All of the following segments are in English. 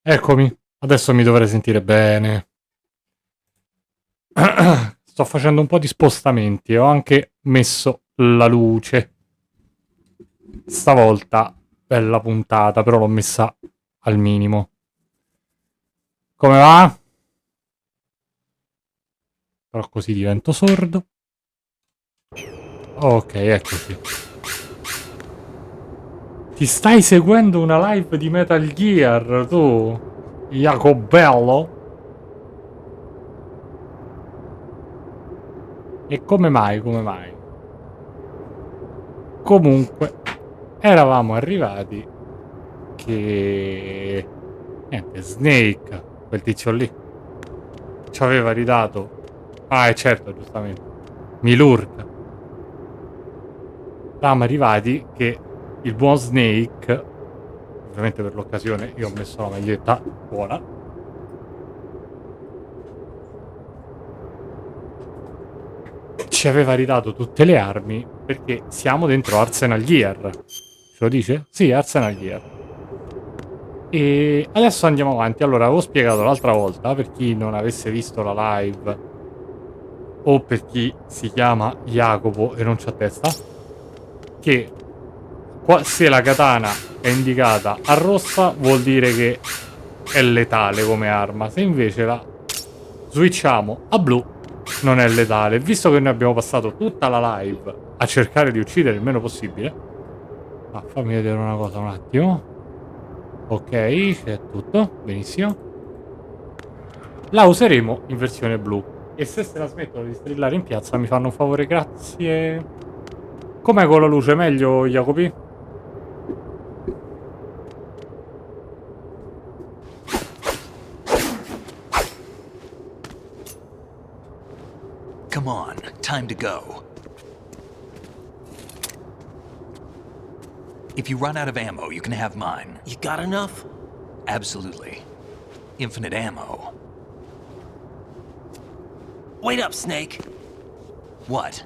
Eccomi, adesso mi dovrei sentire bene. Sto facendo un po' di spostamenti e ho anche messo la luce. Stavolta, bella puntata, però l'ho messa al minimo. Come va? Però così divento sordo. Ok, eccoci. Ti stai seguendo una live di Metal Gear, tu? Jacobello? E come mai, come mai? Comunque, eravamo arrivati che... Niente, Snake, quel tizio lì, ci aveva ridato... Ah, è certo, giustamente. Milurk. Eravamo arrivati che il buon Snake, ovviamente per l'occasione io ho messo la maglietta buona, ci aveva ridato tutte le armi perché siamo dentro Arsenal Gear. Ce lo dice? Sì, Arsenal Gear. E adesso andiamo avanti. Allora, avevo spiegato l'altra volta, per chi non avesse visto la live o per chi si chiama Jacopo e non c'ha testa, che se la katana è indicata a rossa vuol dire che è letale come arma, se invece la switchiamo a blu non è letale. Visto che noi abbiamo passato tutta la live a cercare di uccidere il meno possibile, fammi vedere una cosa un attimo. Ok, c'è tutto, benissimo. La useremo in versione blu. E se la smettono di strillare in piazza mi fanno un favore, grazie. Com'è con la luce? Meglio, Jacopi? Come on, time to go. If you run out of ammo, you can have mine. You got enough? Absolutely. Infinite ammo. Wait up, Snake. What?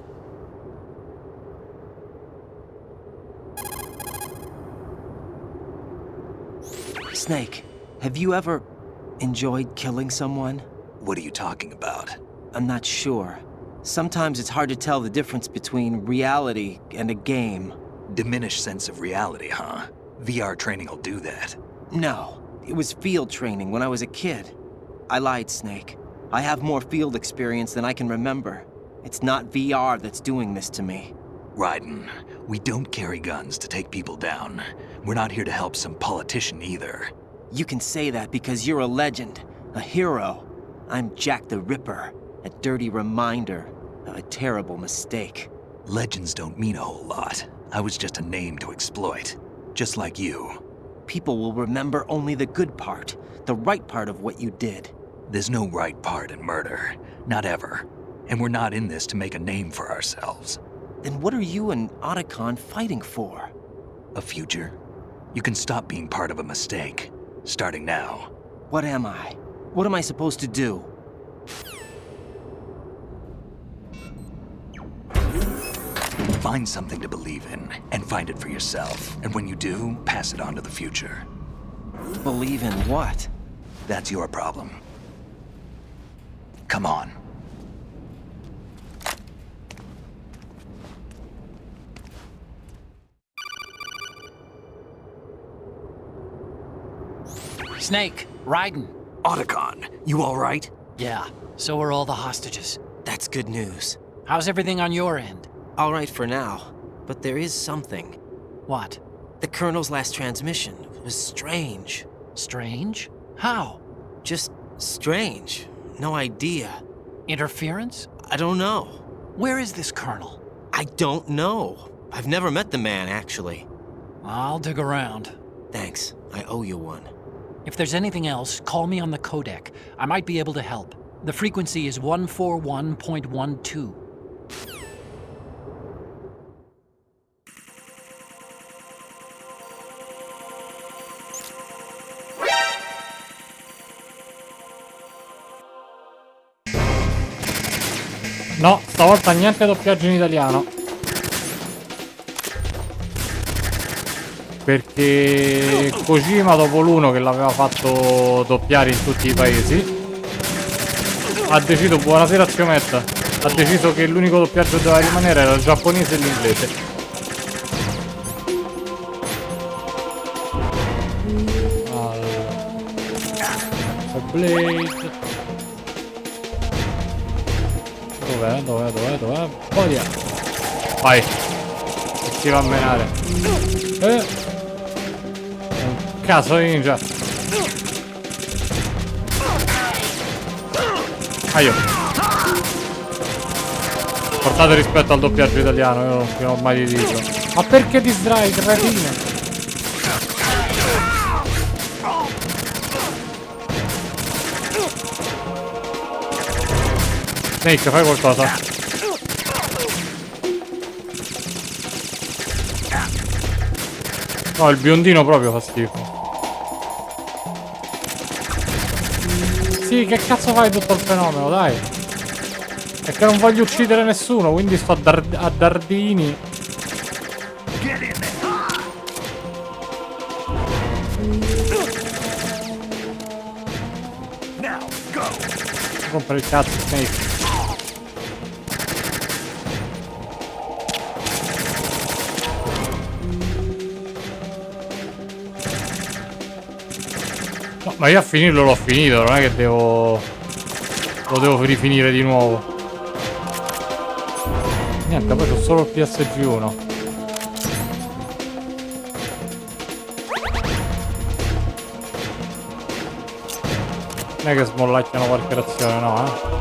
Snake, have you ever enjoyed killing someone? What are you talking about? I'm not sure. Sometimes it's hard to tell the difference between reality and a game. Diminished sense of reality, huh? VR training will do that. No, it was field training when I was a kid. I lied, Snake. I have more field experience than I can remember. It's not VR that's doing this to me. Raiden, we don't carry guns to take people down. We're not here to help some politician either. You can say that because you're a legend, a hero. I'm Jack the Ripper, a dirty reminder of a terrible mistake. Legends don't mean a whole lot. I was just a name to exploit, just like you. People will remember only the good part, the right part of what you did. There's no right part in murder, not ever. And we're not in this to make a name for ourselves. Then what are you and Otacon fighting for? A future? You can stop being part of a mistake, starting now. What am I? What am I supposed to do? Find something to believe in, and find it for yourself. And when you do, pass it on to the future. Believe in what? That's your problem. Come on. Snake, Raiden. Otacon, you all right? Yeah, so are all the hostages. That's good news. How's everything on your end? All right for now, but there is something. What? The Colonel's last transmission was strange. Strange? How? Just strange. No idea. Interference? I don't know. Where is this Colonel? I don't know. I've never met the man, actually. I'll dig around. Thanks. I owe you one. If there's anything else, call me on the codec. I might be able to help. The frequency is 141.12. No, stavolta niente doppiaggio in italiano. Perché Kojima, dopo l'1 che l'aveva fatto doppiare in tutti i paesi, ha deciso, buonasera zio Matt, ha deciso che l'unico doppiaggio che doveva rimanere era il giapponese e l'inglese. Blade. Dov'è? Via. Vai. E si va a menare. Un caso ninja. Aio. Portate rispetto al doppiaggio italiano, io non ho mai dirlo. Ma perché distrai, cretino? Snake, fai qualcosa. No, il biondino proprio fa schifo. Sì, che cazzo fai tutto il fenomeno, dai. È che non voglio uccidere nessuno, quindi sto a dardini. Rompere il cazzo, Snake. No, ma io a finirlo l'ho finito, non è che lo devo rifinire di nuovo. Niente, poi c'ho solo il PSG1. Non è che smollacchiano qualche razione, no, eh?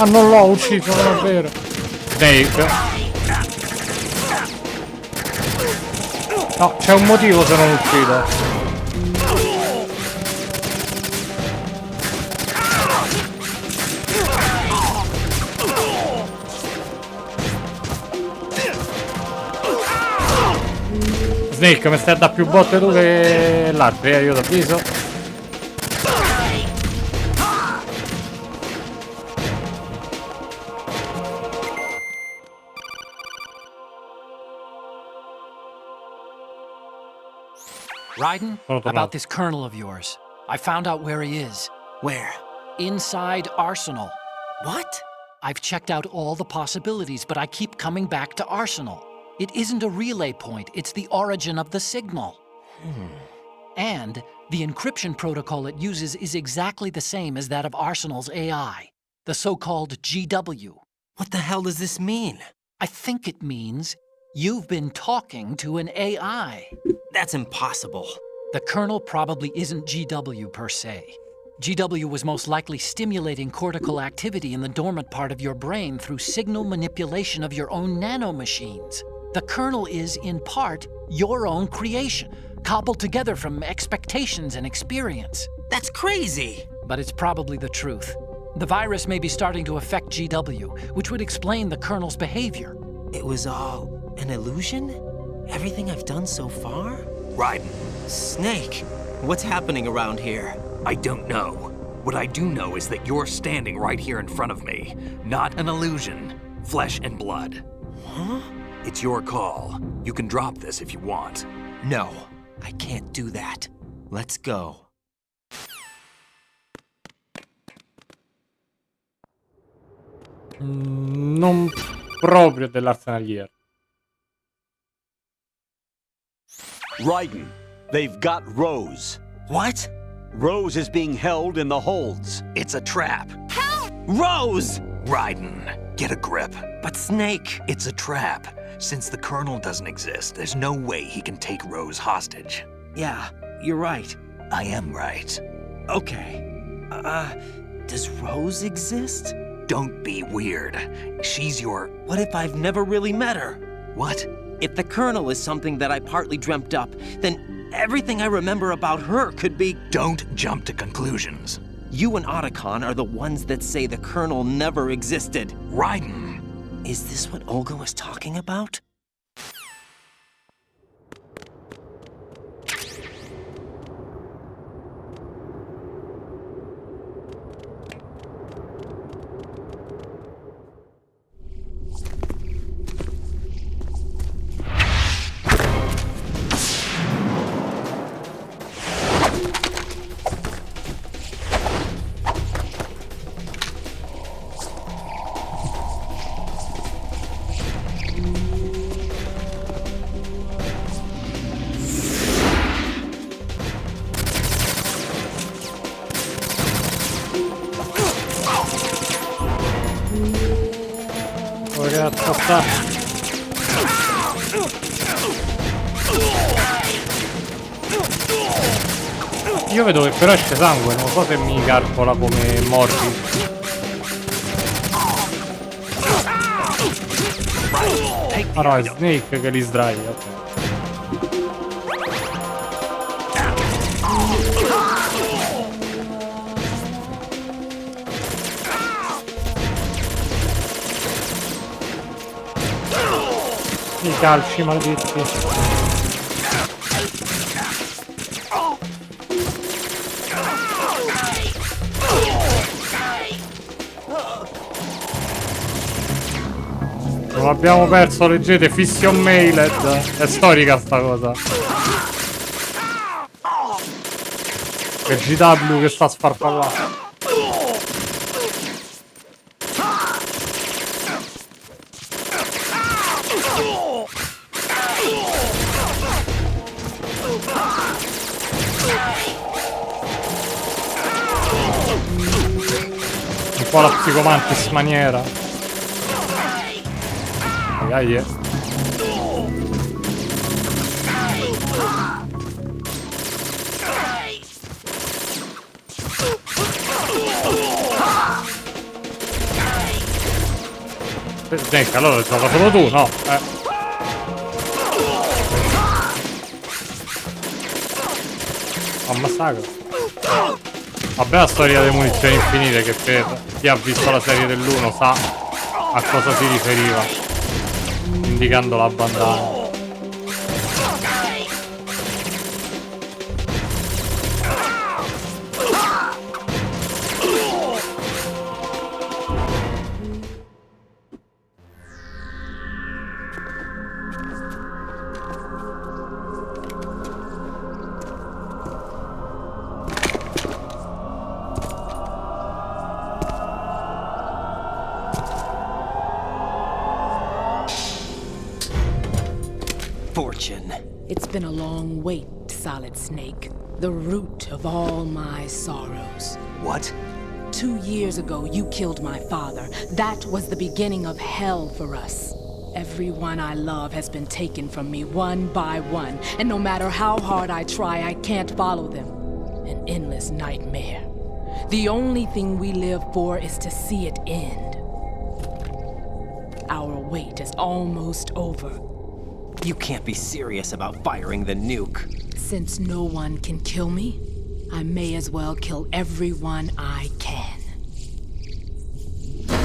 Ah, non l'ho ucciso, non è vero. Snake. No, c'è un motivo se non uccido. Snake, mi stai a dare più botte tu che l'altro, io ti avviso. Raiden, about this colonel of yours. I found out where he is. Where? Inside Arsenal. What? I've checked out all the possibilities, but I keep coming back to Arsenal. It isn't a relay point, it's the origin of the signal. And the encryption protocol it uses is exactly the same as that of Arsenal's AI, the so-called GW. What the hell does this mean? I think it means you've been talking to an AI. That's impossible. The kernel probably isn't GW per se. GW was most likely stimulating cortical activity in the dormant part of your brain through signal manipulation of your own nanomachines. The kernel is, in part, your own creation, cobbled together from expectations and experience. That's crazy! But it's probably the truth. The virus may be starting to affect GW, which would explain the kernel's behavior. It was all an illusion? Everything I've done so far? Raiden, Snake, what's happening around here? I don't know. What I do know is that you're standing right here in front of me. Not an illusion. Flesh and blood. Huh? It's your call. You can drop this if you want. No, I can't do that. Let's go. Non proprio dell'Arsenalier. Raiden, they've got Rose. What? Rose is being held in the holds. It's a trap. Rose! Raiden, get a grip. But Snake... It's a trap. Since the Colonel doesn't exist, there's no way he can take Rose hostage. Yeah, you're right. I am right. Okay. Does Rose exist? Don't be weird. She's your... What if I've never really met her? What? If the Colonel is something that I partly dreamt up, then Everything I remember about her could be... Don't jump to conclusions. You and Otacon are the ones that say the Colonel never existed. Raiden. Is this what Olga was talking about? Cazzo sta? Io vedo che però esce sangue, non so se mi calcola come morti. Ah no, è Snake che li sdraia, ok. I calci maledetti. Non abbiamo perso, leggete, Fission Mailed. È storica sta cosa. È GW che sta sfarfallando. Un po' la psicomantis maniera. Dai. Snake, allora lo gioca solo tu, no? Ammazzato. Vabbè, la storia delle munizioni infinite, che per chi ha visto la serie dell'1 sa a cosa si riferiva, indicando la bandana. It's been a long wait, Solid Snake. The root of all my sorrows. What? 2 years ago, you killed my father. That was the beginning of hell for us. Everyone I love has been taken from me one by one, and no matter how hard I try, I can't follow them. An endless nightmare. The only thing we live for is to see it end. Our wait is almost over. You can't be serious about firing the nuke. Since no one can kill me, I may as well kill everyone I can.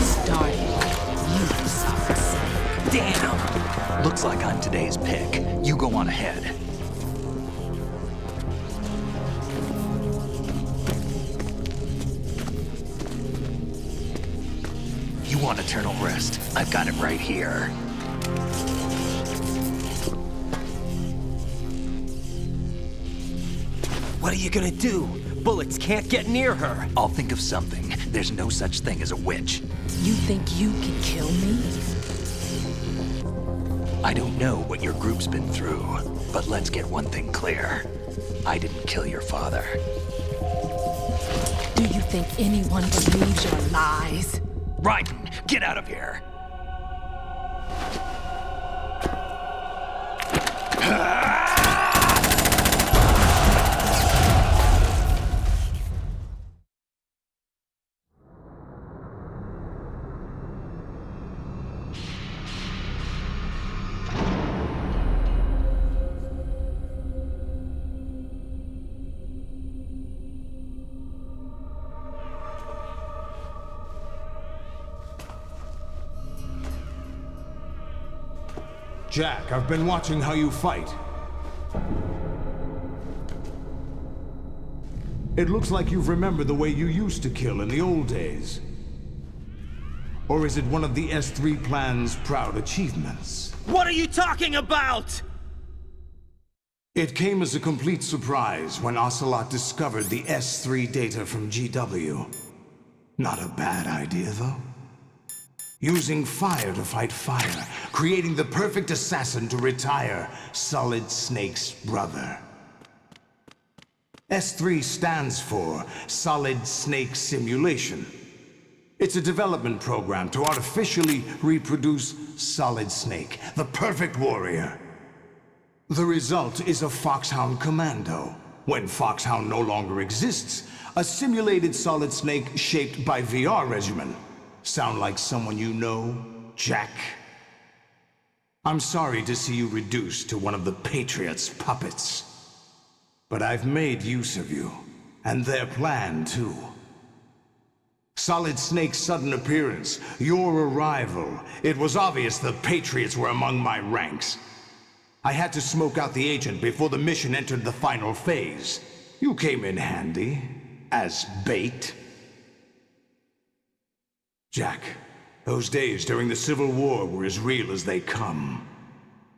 Starting with you, Solid Snake. Damn! Looks like I'm today's pick. You go on ahead. You want eternal rest? I've got it right here. What are you gonna do? Bullets can't get near her. I'll think of something. There's no such thing as a witch. You think you can kill me? I don't know what your group's been through, but let's get one thing clear. I didn't kill your father. Do you think anyone believes your lies? Raiden, get out of here! Jack, I've been watching how you fight. It looks like you've remembered the way you used to kill in the old days. Or is it one of the S3 plan's proud achievements? What are you talking about? It came as a complete surprise when Ocelot discovered the S3 data from GW. Not a bad idea, though. Using fire to fight fire, creating the perfect assassin to retire Solid Snake's brother. S3 stands for Solid Snake Simulation. It's a development program to artificially reproduce Solid Snake, the perfect warrior. The result is a Foxhound Commando. When Foxhound no longer exists, a simulated Solid Snake shaped by VR regimen. Sound like someone you know, Jack? I'm sorry to see you reduced to one of the Patriots' puppets. But I've made use of you, and their plan too. Solid Snake's sudden appearance, your arrival, it was obvious the Patriots were among my ranks. I had to smoke out the agent before the mission entered the final phase. You came in handy, as bait. Jack, those days during the Civil War were as real as they come.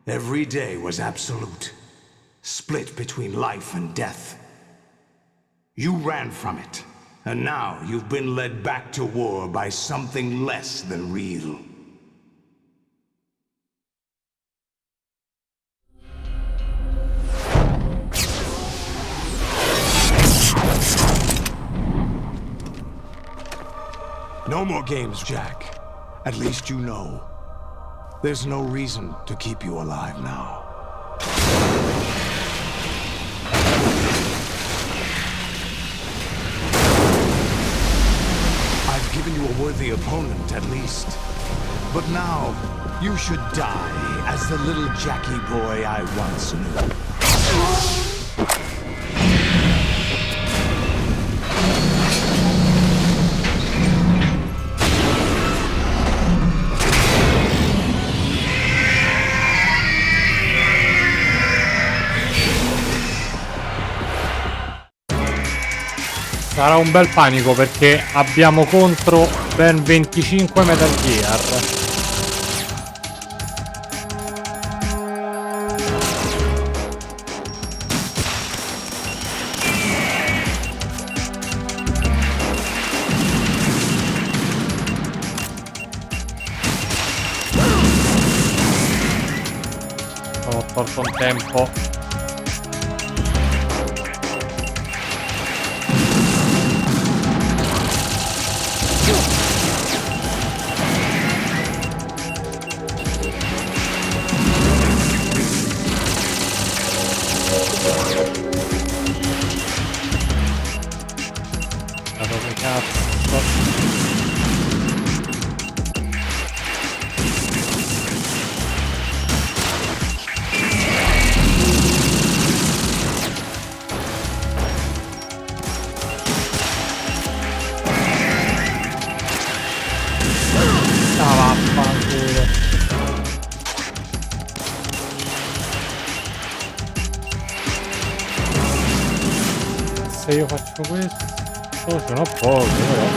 Every day was absolute. Split between life and death. You ran from it, and now you've been led back to war by something less than real. No more games, Jack. At least you know. There's no reason to keep you alive now. I've given you a worthy opponent, at least. But now, you should die as the little Jackie boy I once knew. Sarà un bel panico perché abbiamo contro ben 25 Metal Gear. Ho tolto un tempo. Se io faccio questo, ce n'ho poco però.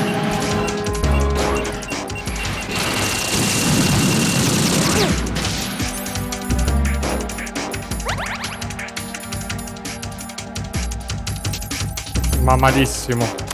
Ma malissimo.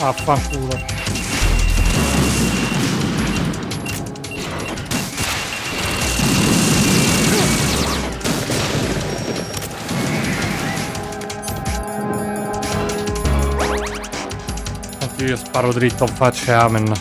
Affanculo. Io sparo dritto in faccia e amen.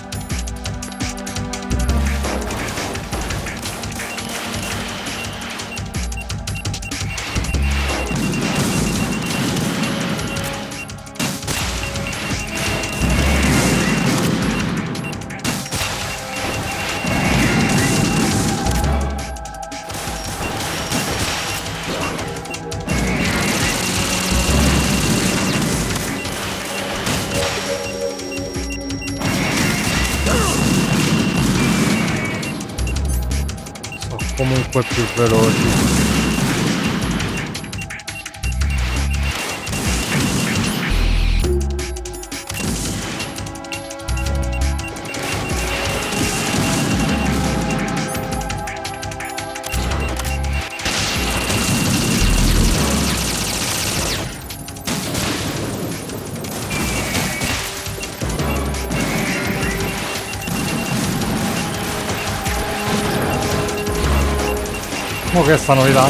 Comunque più veloci. Mo' che sta novità?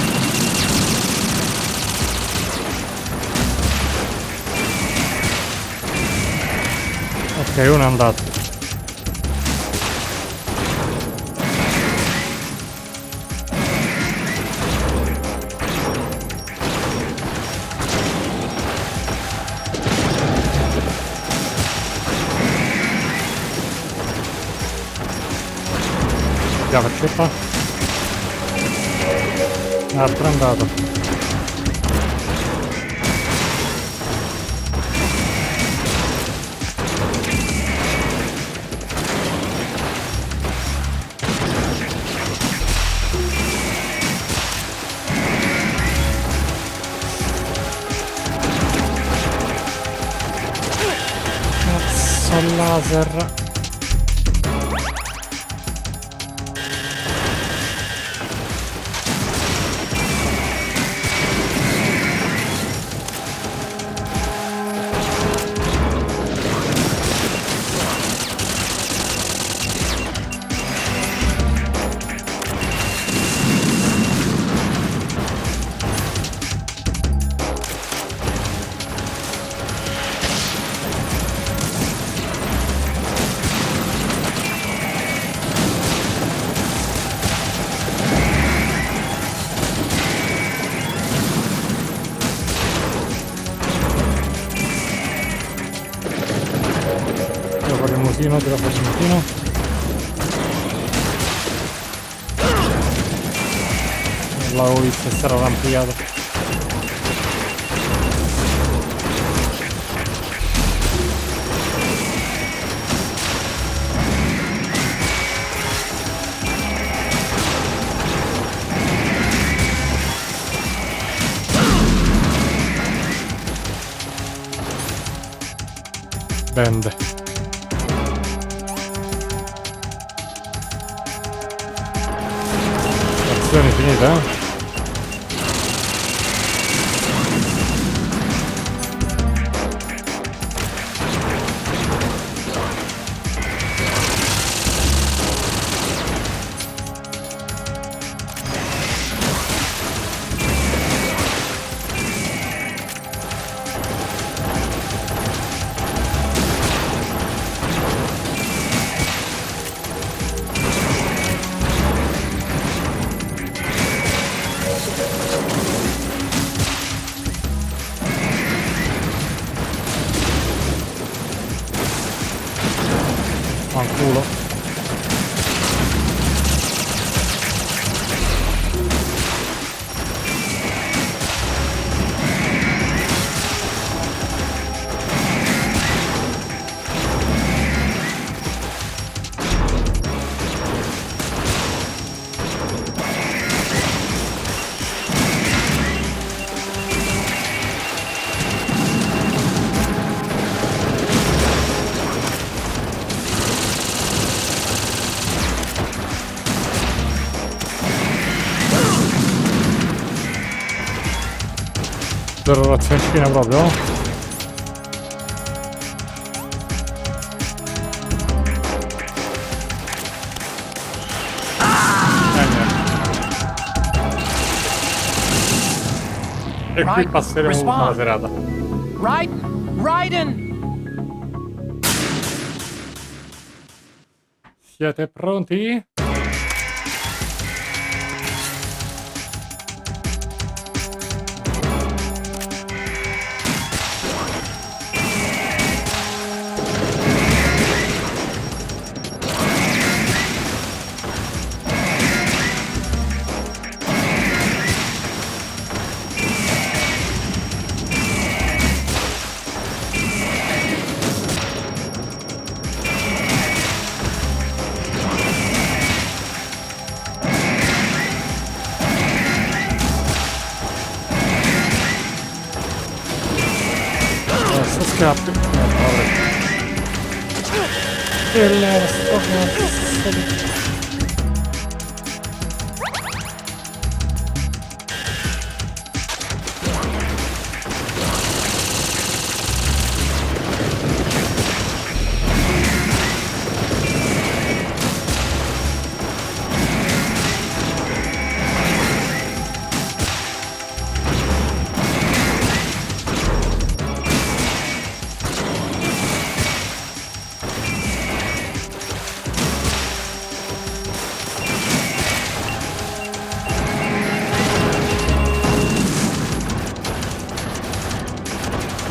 Ok, uno è andato. Via, faccetta. Altro è andato. Cazzo laser. Tiro facentino. Non l'avevo visto essere arrampicato. Bende. Finita, eh? Fanculo. Zero razioncina proprio. E qui passeremo tutta la serata. Raiden! Siete pronti? Scappi.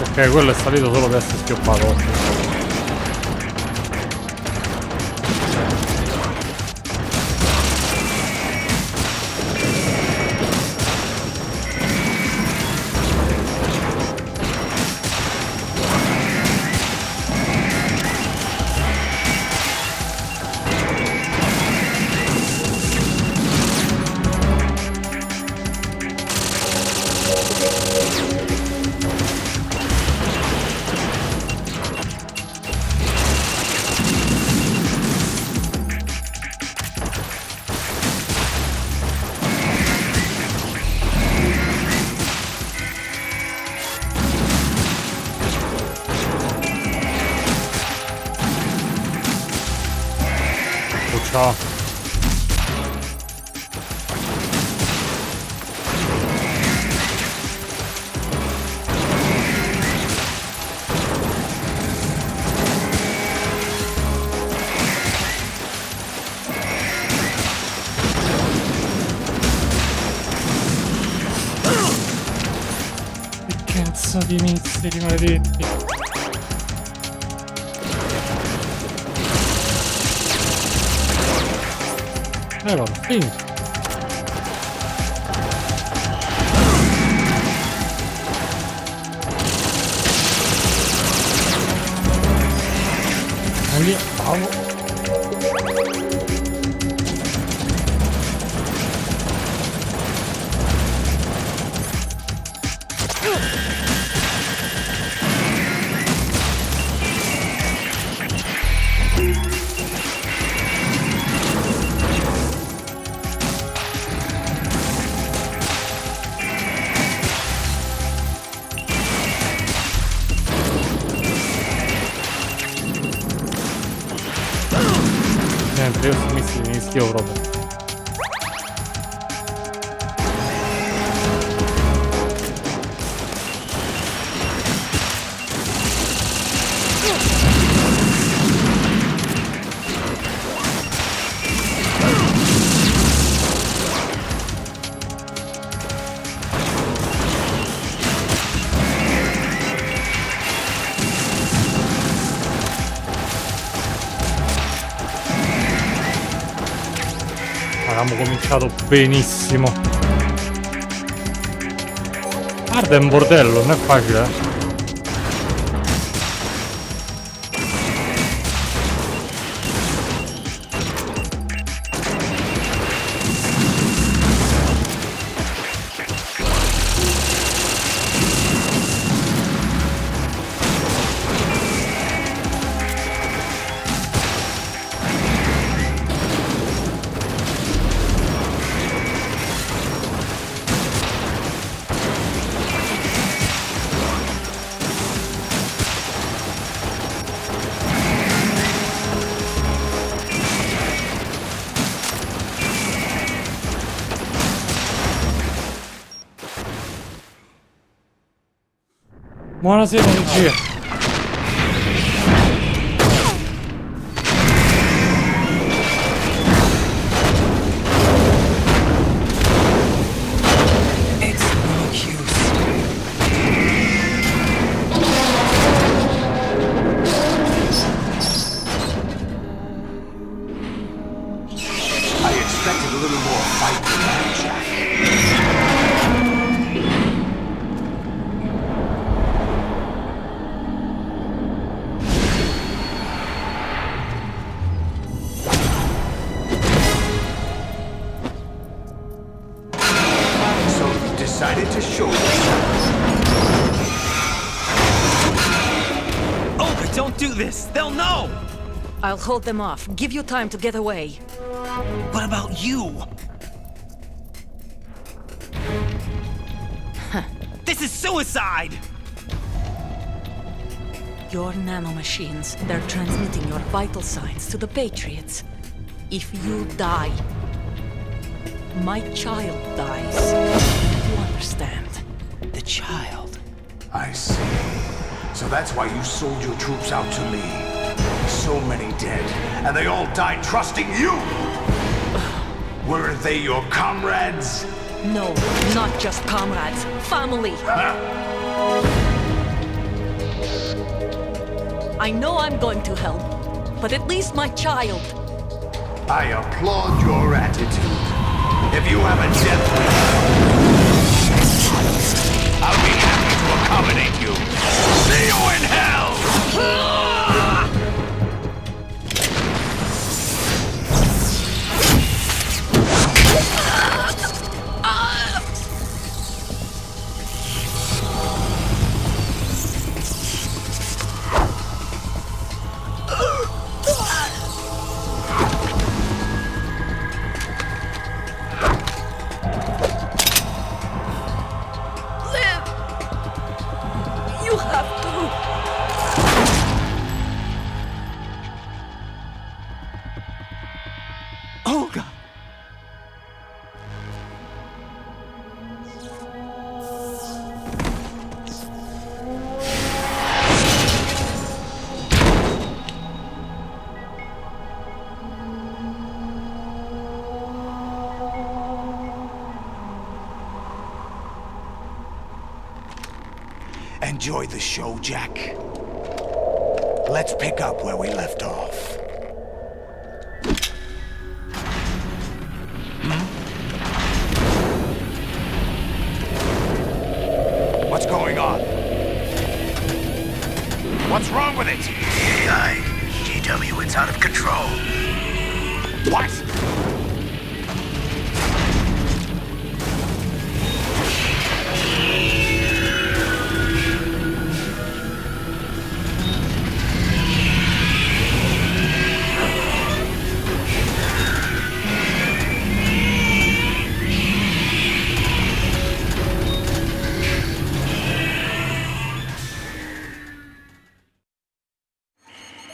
Ok, quello è salito solo per essere schioppato. Ciao. Che cazzo di missili maledetti. Vado, finito. Andiamo. Io mi schio proprio. Abbiamo cominciato benissimo. Guarda, è un bordello, non è facile, eh. Buonasera regia. decided to show you. Olga, don't do this! They'll know! I'll hold them off. Give you time to get away. What about you? This is suicide! Your nanomachines, they're transmitting your vital signs to the Patriots. If you die, my child dies. You understand? The child. I see. So that's why you sold your troops out to me. So many dead, and they all died trusting you! Weren't they your comrades? No, not just comrades. Family. I know I'm going to hell, but at least my child. I applaud your attitude. If you have a death wish, I'll be happy to accommodate you. See you in hell! You have to. Olga! Enjoy the show, Jack. Let's pick up where we left off. What's going on? What's wrong with it? AI, GW, it's out of control. What?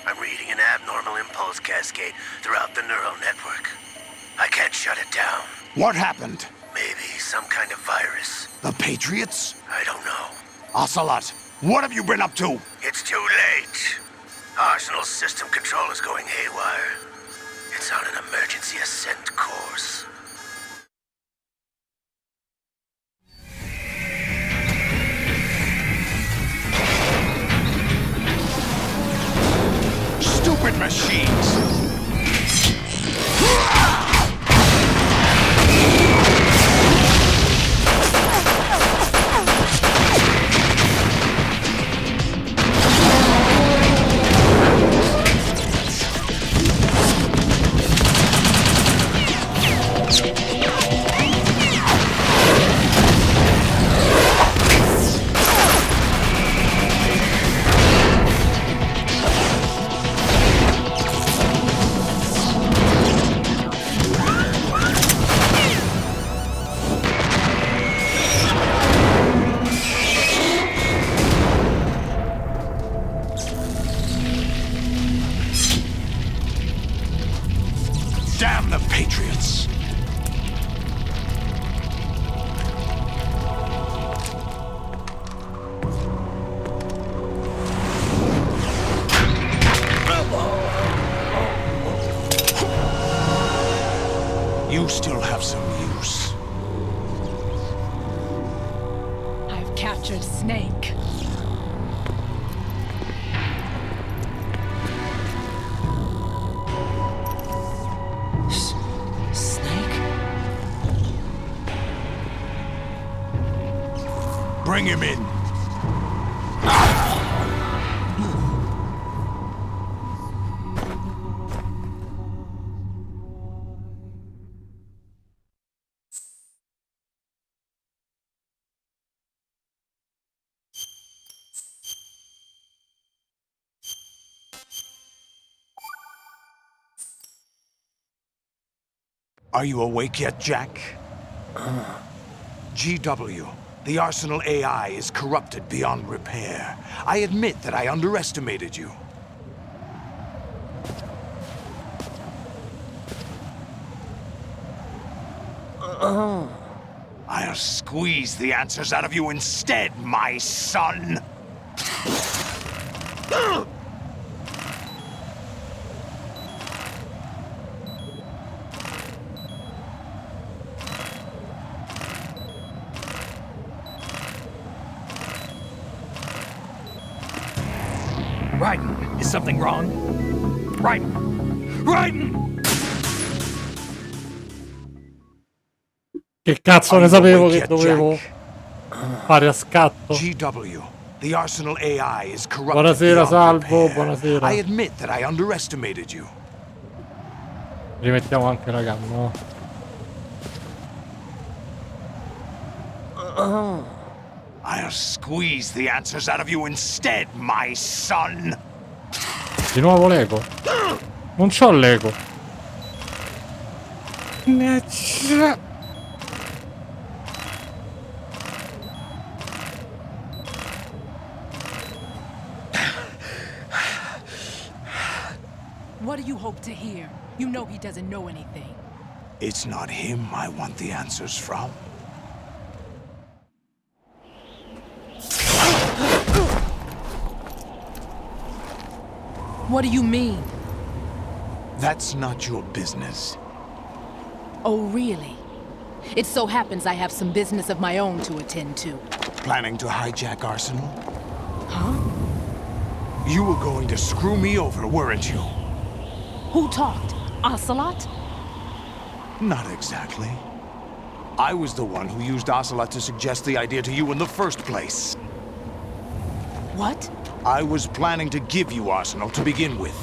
I'm reading an abnormal impulse cascade throughout the neural network. I can't shut it down. What happened? Maybe some kind of virus. The Patriots? I don't know. Ocelot, what have you been up to? It's too late. Arsenal's system control is going haywire. It's on an emergency ascent course. Stupid machines! Damn the Patriots! You still have some use. I've captured Snake. Snake? Bring him in. Are you awake yet, Jack? GW, the Arsenal AI is corrupted beyond repair. I admit that I underestimated you. I'll squeeze the answers out of you instead, my son! Raiden, is something wrong? Raiden! Raiden! Che cazzo ne sapevo che dovevo fare a scatto? GW, the Arsenal AI is corrupted. Buonasera beyond Salvo, repair. buonasera. I admit that I underestimated you. Rimettiamo anche la gamma. I'll squeeze the answers out of you instead, my son! Di nuovo Lego? Non c'ho Lego. What do you hope to hear? You know he doesn't know anything. It's not him I want the answers from. What do you mean? That's not your business. Oh, really? It so happens I have some business of my own to attend to. Planning to hijack Arsenal? Huh? You were going to screw me over, weren't you? Who talked? Ocelot? Not exactly. I was the one who used Ocelot to suggest the idea to you in the first place. What? I was planning to give you Arsenal to begin with.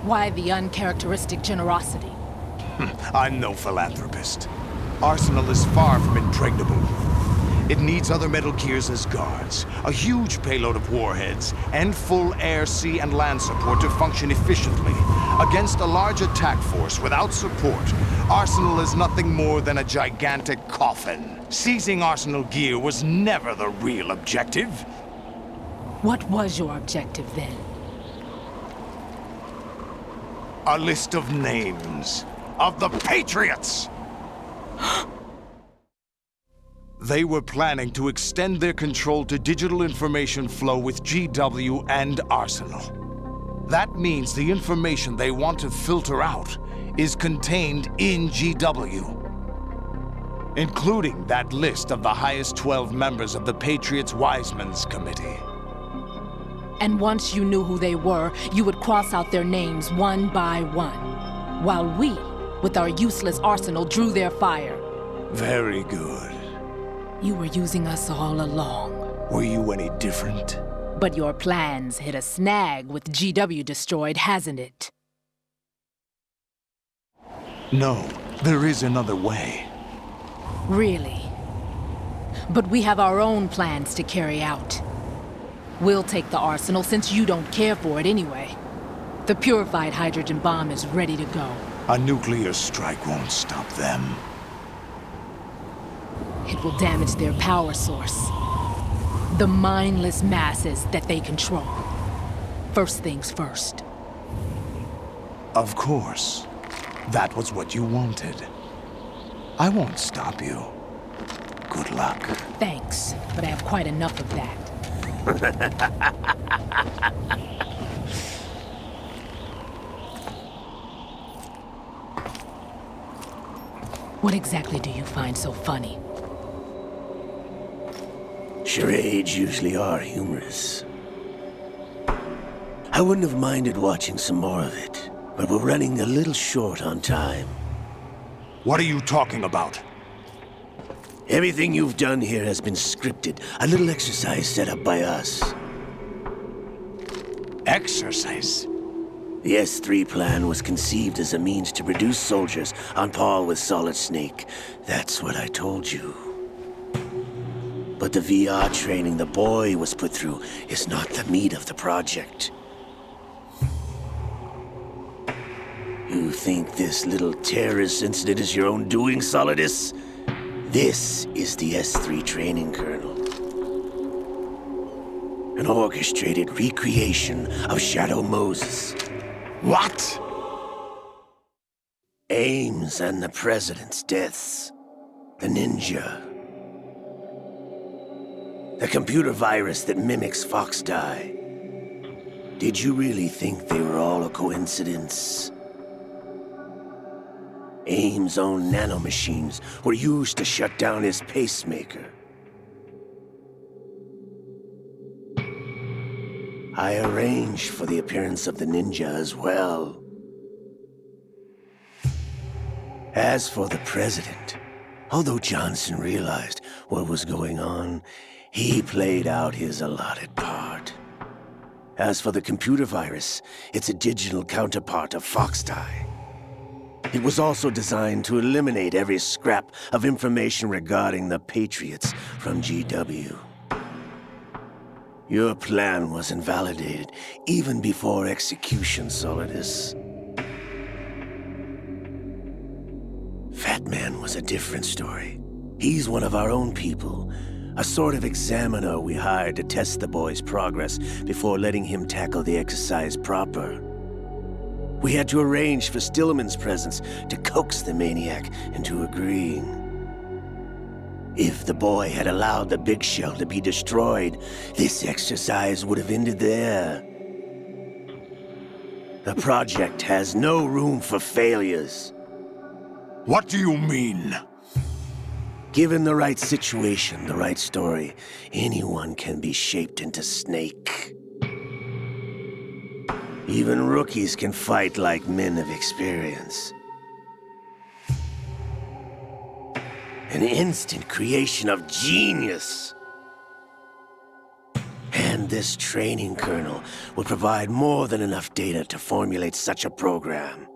Why the uncharacteristic generosity? I'm no philanthropist. Arsenal is far from impregnable. It needs other Metal Gears as guards, a huge payload of warheads, and full air, sea, and land support to function efficiently. Against a large attack force without support, Arsenal is nothing more than a gigantic coffin. Seizing Arsenal gear was never the real objective. What was your objective then? A list of names of the Patriots! They were planning to extend their control to digital information flow with GW and Arsenal. That means the information they want to filter out is contained in GW, including that list of the highest 12 members of the Patriots Wiseman's Committee. And once you knew who they were, you would cross out their names one by one, while we, with our useless arsenal, drew their fire. Very good. You were using us all along. Were you any different? But your plans hit a snag with GW destroyed, hasn't it? No, there is another way. Really? But we have our own plans to carry out. We'll take the arsenal since you don't care for it anyway. The purified hydrogen bomb is ready to go. A nuclear strike won't stop them. It will damage their power source. The mindless masses that they control. First things first. Of course. That was what you wanted. I won't stop you. Good luck. Thanks, but I have quite enough of that. What exactly do you find so funny? Charades usually are humorous. I wouldn't have minded watching some more of it, but we're running a little short on time. What are you talking about? Everything you've done here has been scripted, a little exercise set up by us. Exercise? The S3 plan was conceived as a means to produce soldiers on par with Solid Snake. That's what I told you. But the VR training the boy was put through is not the meat of the project. You think this little terrorist incident is your own doing, Solidus? This is the S3 training kernel. An orchestrated recreation of Shadow Moses. What? Ames and the president's deaths. The ninja. The computer virus that mimics Foxdie. Did you really think they were all a coincidence? Ames' own nanomachines were used to shut down his pacemaker. I arranged for the appearance of the ninja as well. As for the president, although Johnson realized what was going on, he played out his allotted part. As for the computer virus, it's a digital counterpart of Foxdie. It was also designed to eliminate every scrap of information regarding the Patriots from GW. Your plan was invalidated even before execution, Solidus. Fat Man was a different story. He's one of our own people, a sort of examiner we hired to test the boy's progress before letting him tackle the exercise proper. We had to arrange for Stillman's presence to coax the maniac into agreeing. If the boy had allowed the big shell to be destroyed, this exercise would have ended there. The project has no room for failures. What do you mean? Given the right situation, the right story, anyone can be shaped into Snake. Even rookies can fight like men of experience. An instant creation of genius. And this training kernel will provide more than enough data to formulate such a program.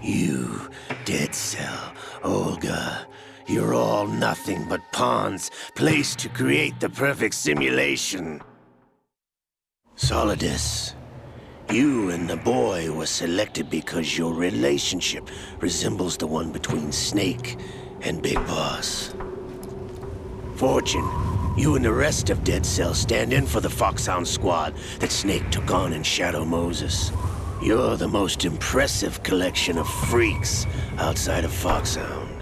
You, Dead Cell, Olga, you're all nothing but pawns placed to create the perfect simulation. Solidus, you and the boy were selected because your relationship resembles the one between Snake and Big Boss. Fortune, you and the rest of Dead Cell stand in for the Foxhound squad that Snake took on in Shadow Moses. You're the most impressive collection of freaks outside of Foxhound.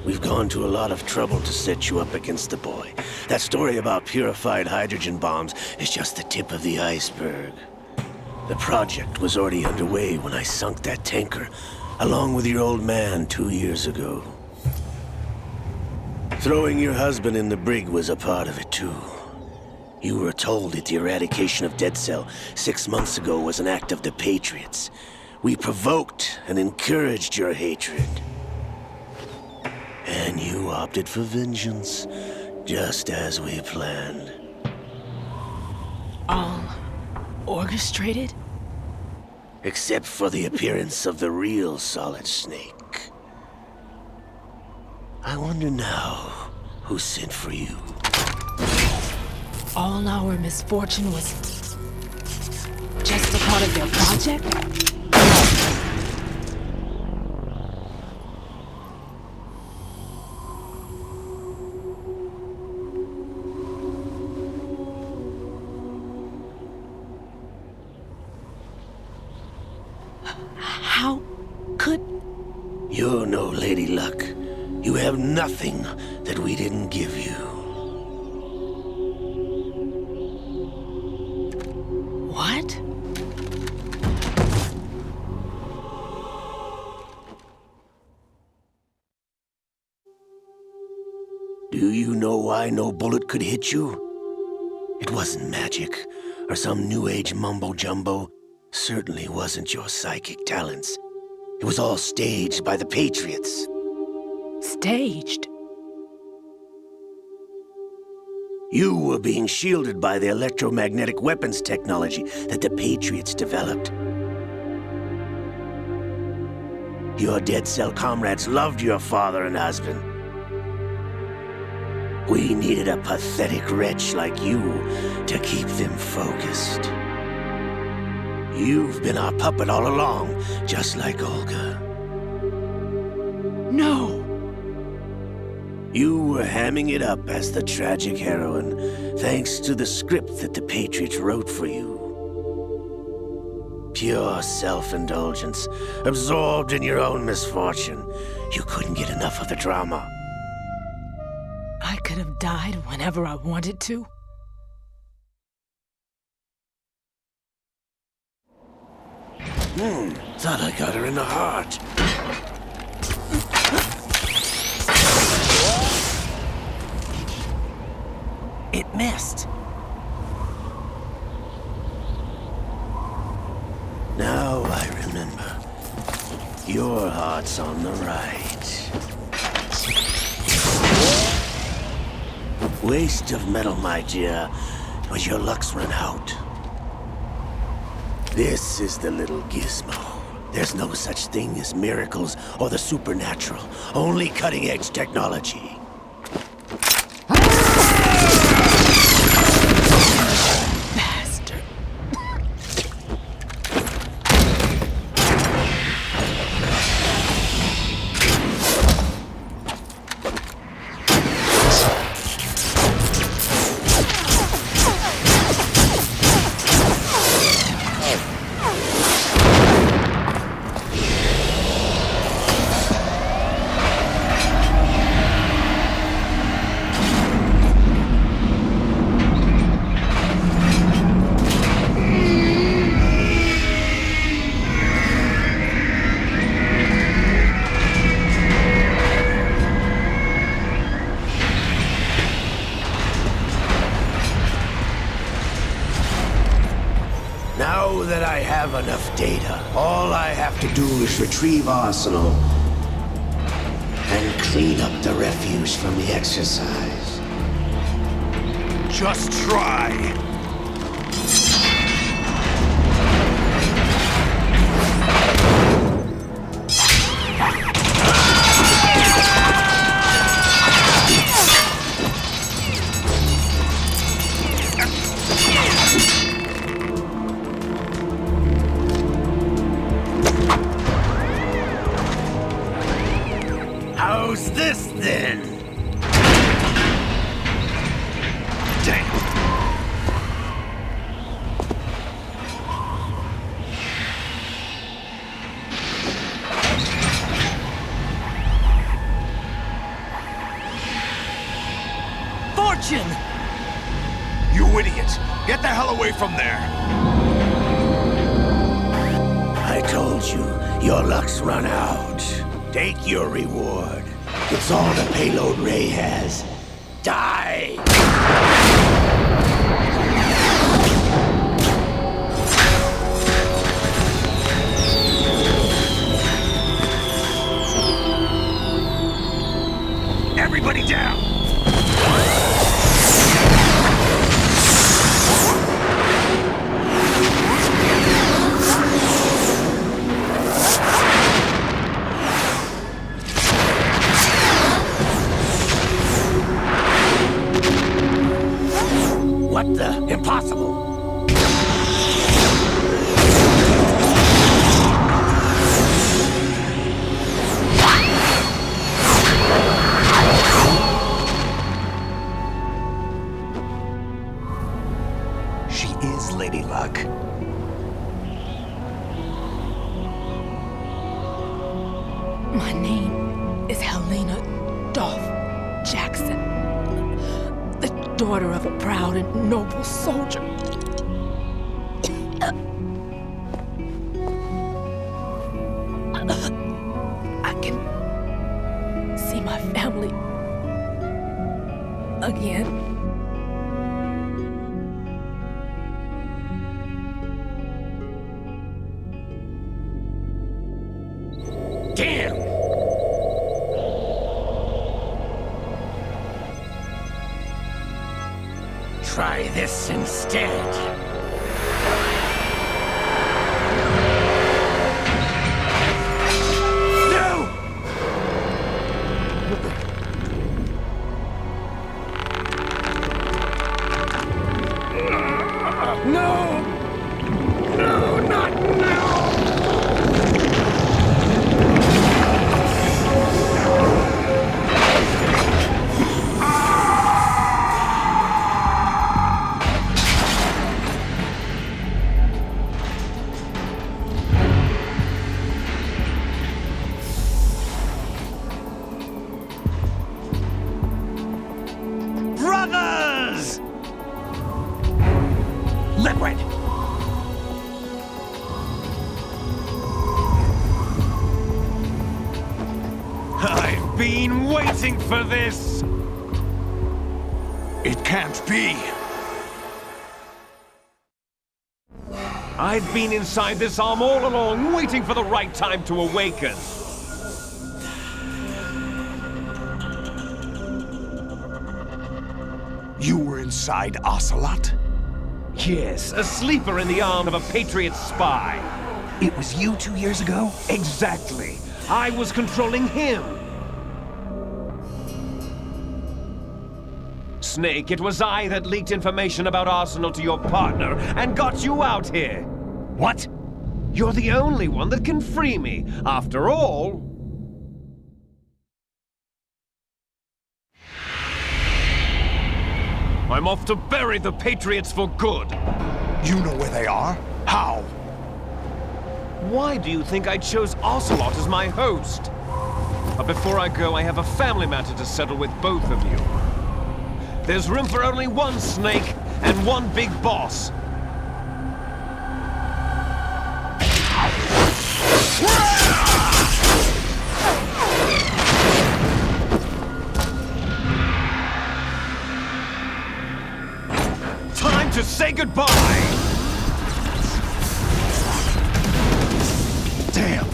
We've gone to a lot of trouble to set you up against the boy. That story about purified hydrogen bombs is just the tip of the iceberg. The project was already underway when I sunk that tanker, along with your old man 2 years ago. Throwing your husband in the brig was a part of it too. You were told that the eradication of Dead Cell 6 months ago was an act of the Patriots. We provoked and encouraged your hatred. And you opted for vengeance, just as we planned. All orchestrated? Except for the appearance of the real Solid Snake. I wonder now who sent for you. All our misfortune was just a part of their project? How could... You're no Lady Luck. You have nothing that we didn't give you. What? Do you know why no bullet could hit you? It wasn't magic, or some new age mumbo-jumbo. Certainly wasn't your psychic talents. It was all staged by the Patriots. Staged? You were being shielded by the electromagnetic weapons technology that the Patriots developed. Your Dead Cell comrades loved your father and husband. We needed a pathetic wretch like you to keep them focused. You've been our puppet all along, just like Olga. No! You were hamming it up as the tragic heroine, thanks to the script that the Patriots wrote for you. Pure self-indulgence, absorbed in your own misfortune. You couldn't get enough of the drama. I could have died whenever I wanted to. Thought I got her in the heart. It missed. Now I remember. Your heart's on the right. Waste of metal, my dear, but your luck's run out. This is the little gizmo. There's no such thing as miracles or the supernatural, only cutting-edge technology. Bastard. Now that I have enough data, all I have to do is retrieve Arsenal and clean up the refuse from the exercise. Just try. How's this then? Damn. Fortune! You idiot! Get the hell away from there! I told you, your luck's run out. Take your reward. It's all the payload Ray has. Die! Everybody down! What the? Impossible! She is Lady Luck. My name is Helena Dolph Jackson, the daughter of a proud and noble soldier. I can see my family again. Damn! Try this instead. No! No! No, not waiting for this! It can't be! I've been inside this arm all along, waiting for the right time to awaken. You were inside Ocelot? Yes, a sleeper in the arm of a Patriot spy. It was you 2 years ago? Exactly. I was controlling him. Snake, it was I that leaked information about Arsenal to your partner and got you out here. What? You're the only one that can free me. After all... I'm off to bury the Patriots for good. You know where they are? How? Why do you think I chose Ocelot as my host? But before I go, I have a family matter to settle with both of you. There's room for only one Snake and one big boss. Time to say goodbye! Damn!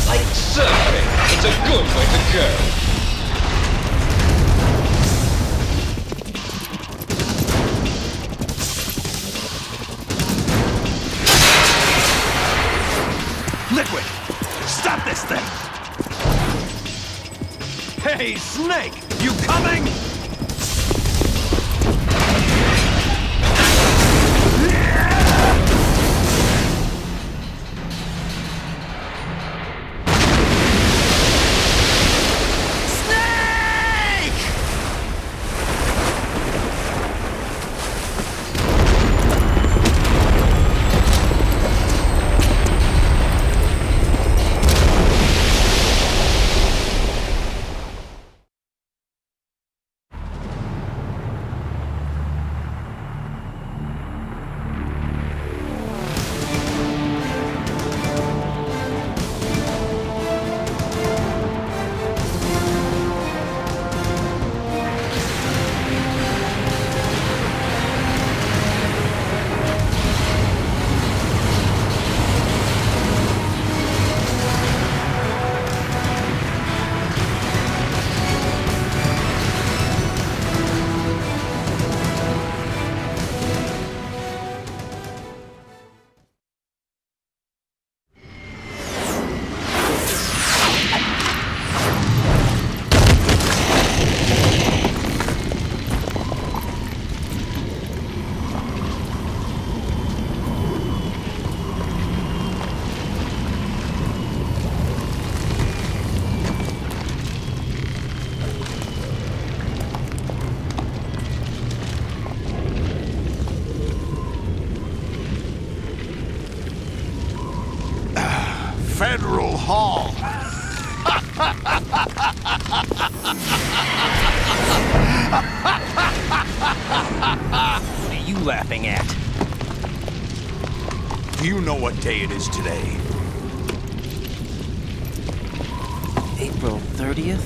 Like surfing, it's a good way to go. Liquid! Stop this thing! Hey, Snake! You coming? Federal Hall. What are you laughing at? Do you know what day it is today? April 30th?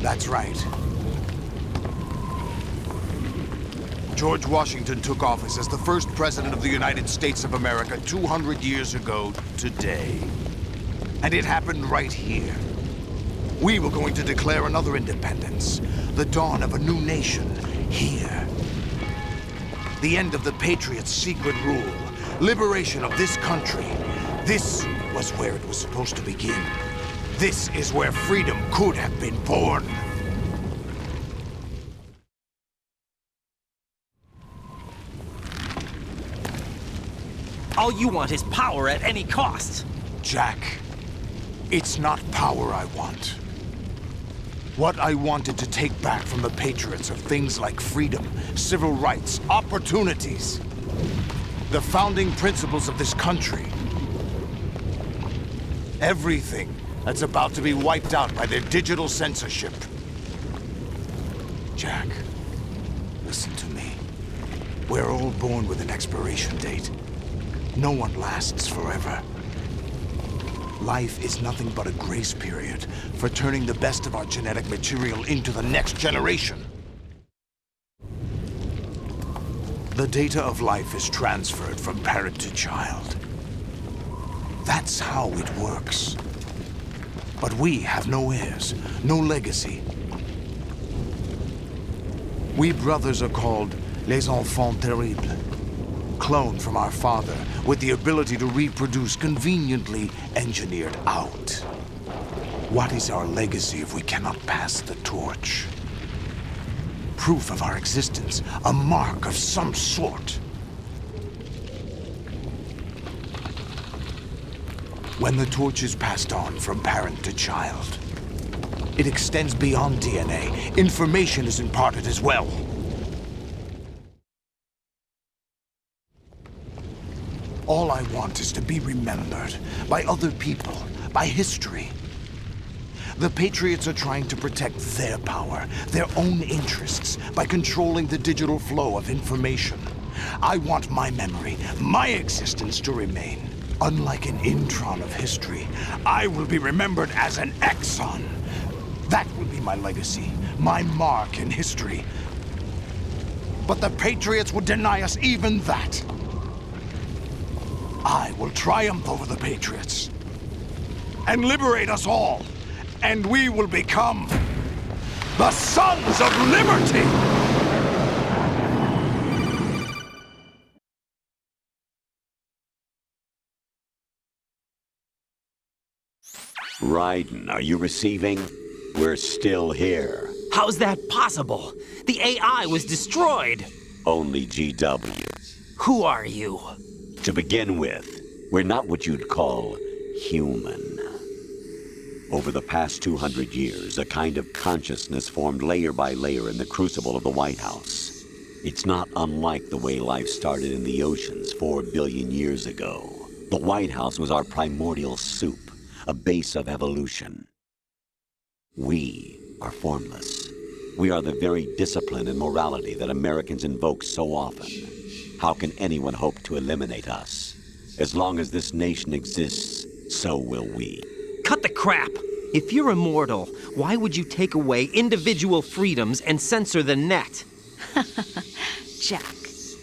That's right. George Washington took office as the first president of the United States of America 200 years ago today. And it happened right here. We were going to declare another independence, the dawn of a new nation, here. The end of the Patriots' secret rule, liberation of this country. This was where it was supposed to begin. This is where freedom could have been born. All you want is power at any cost. Jack, it's not power I want. What I wanted to take back from the Patriots are things like freedom, civil rights, opportunities. The founding principles of this country. Everything that's about to be wiped out by their digital censorship. Jack, listen to me. We're all born with an expiration date. No one lasts forever. Life is nothing but a grace period for turning the best of our genetic material into the next generation. The data of life is transferred from parent to child. That's how it works. But we have no heirs, no legacy. We brothers are called les enfants terribles, cloned from our father with the ability to reproduce conveniently engineered out. What is our legacy if we cannot pass the torch? Proof of our existence, a mark of some sort. When the torch is passed on from parent to child, it extends beyond DNA. Information is imparted as well. All I want is to be remembered by other people, by history. The Patriots are trying to protect their power, their own interests, by controlling the digital flow of information. I want my memory, my existence to remain. Unlike an intron of history, I will be remembered as an exon. That will be my legacy, my mark in history. But the Patriots would deny us even that. I will triumph over the Patriots and liberate us all, and we will become the Sons of Liberty! Raiden, are you receiving? We're still here. How's that possible? The AI was destroyed. Only GW. Who are you? To begin with, we're not what you'd call human. Over the past 200 years, a kind of consciousness formed layer by layer in the crucible of the White House. It's not unlike the way life started in the oceans 4 billion years ago. The White House was our primordial soup, a base of evolution. We are formless. We are the very discipline and morality that Americans invoke so often. How can anyone hope to eliminate us? As long as this nation exists, so will we. Cut the crap! If you're immortal, why would you take away individual freedoms and censor the net? Jack,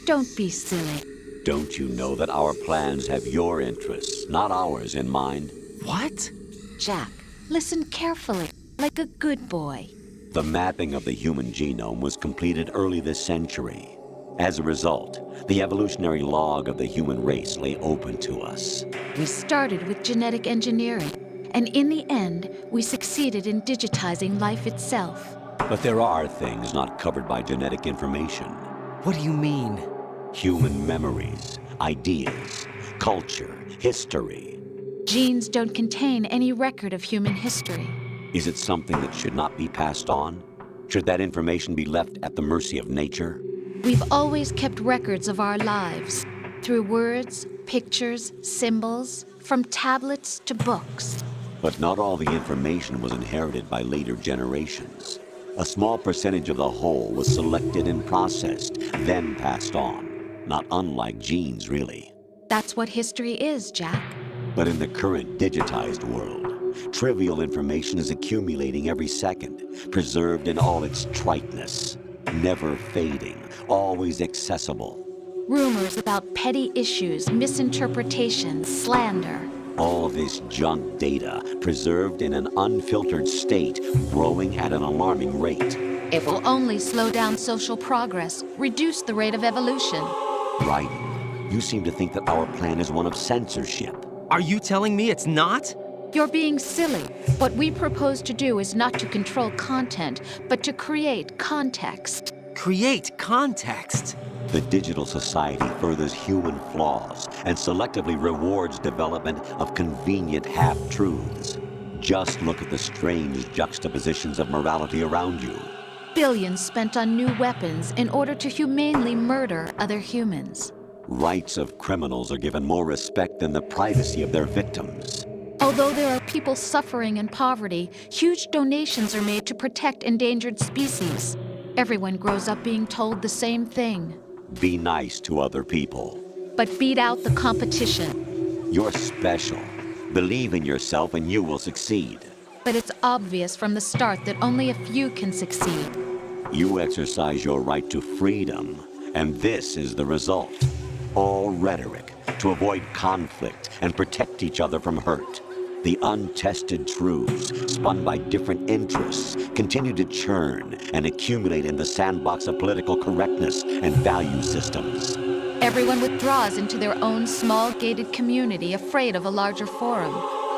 don't be silly. Don't you know that our plans have your interests, not ours, in mind? What? Jack, listen carefully, like a good boy. The mapping of the human genome was completed early this century. As a result, the evolutionary log of the human race lay open to us. We started with genetic engineering, and in the end, we succeeded in digitizing life itself. But there are things not covered by genetic information. What do you mean? Human memories, ideas, culture, history. Genes don't contain any record of human history. Is it something that should not be passed on? Should that information be left at the mercy of nature? We've always kept records of our lives, through words, pictures, symbols, from tablets to books. But not all the information was inherited by later generations. A small percentage of the whole was selected and processed, then passed on. Not unlike genes, really. That's what history is, Jack. But in the current digitized world, trivial information is accumulating every second, preserved in all its triteness, never fading, always accessible. Rumors about petty issues, misinterpretations, slander. All this junk data, preserved in an unfiltered state, growing at an alarming rate. It will only slow down social progress, reduce the rate of evolution. Right. You seem to think that our plan is one of censorship. Are you telling me it's not? You're being silly. What we propose to do is not to control content, but to create context. Create context? The digital society furthers human flaws and selectively rewards development of convenient half-truths. Just look at the strange juxtapositions of morality around you. Billions spent on new weapons in order to humanely murder other humans. Rights of criminals are given more respect than the privacy of their victims. Although there are people suffering in poverty, huge donations are made to protect endangered species. Everyone grows up being told the same thing. Be nice to other people. But beat out the competition. You're special. Believe in yourself and you will succeed. But it's obvious from the start that only a few can succeed. You exercise your right to freedom, and this is the result. All rhetoric to avoid conflict and protect each other from hurt. The untested truths, spun by different interests, continue to churn and accumulate in the sandbox of political correctness and value systems. Everyone withdraws into their own small gated community, afraid of a larger forum.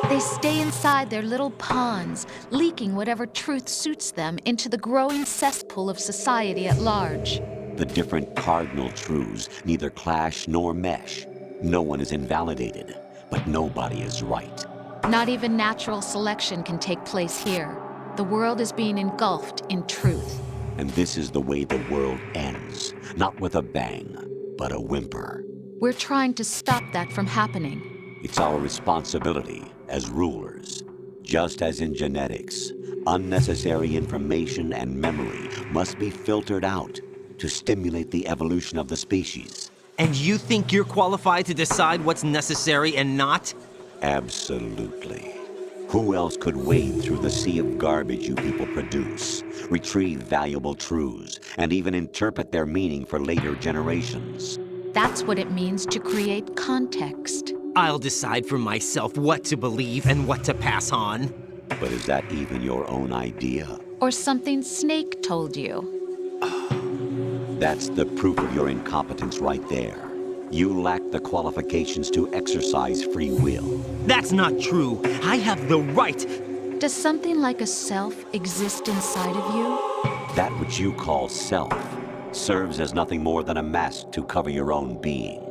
They stay inside their little ponds, leaking whatever truth suits them into the growing cesspool of society at large. The different cardinal truths neither clash nor mesh. No one is invalidated, but nobody is right. Not even natural selection can take place here. The world is being engulfed in truth. And this is the way the world ends. Not with a bang, but a whimper. We're trying to stop that from happening. It's our responsibility as rulers. Just as in genetics, unnecessary information and memory must be filtered out to stimulate the evolution of the species. And you think you're qualified to decide what's necessary and not? Absolutely. Who else could wade through the sea of garbage you people produce, retrieve valuable truths, and even interpret their meaning for later generations? That's what it means to create context. I'll decide for myself what to believe and what to pass on. But is that even your own idea? Or something Snake told you? That's the proof of your incompetence right there. You lack the qualifications to exercise free will. That's not true. I have the right. Does something like a self exist inside of you? That which you call self serves as nothing more than a mask to cover your own being.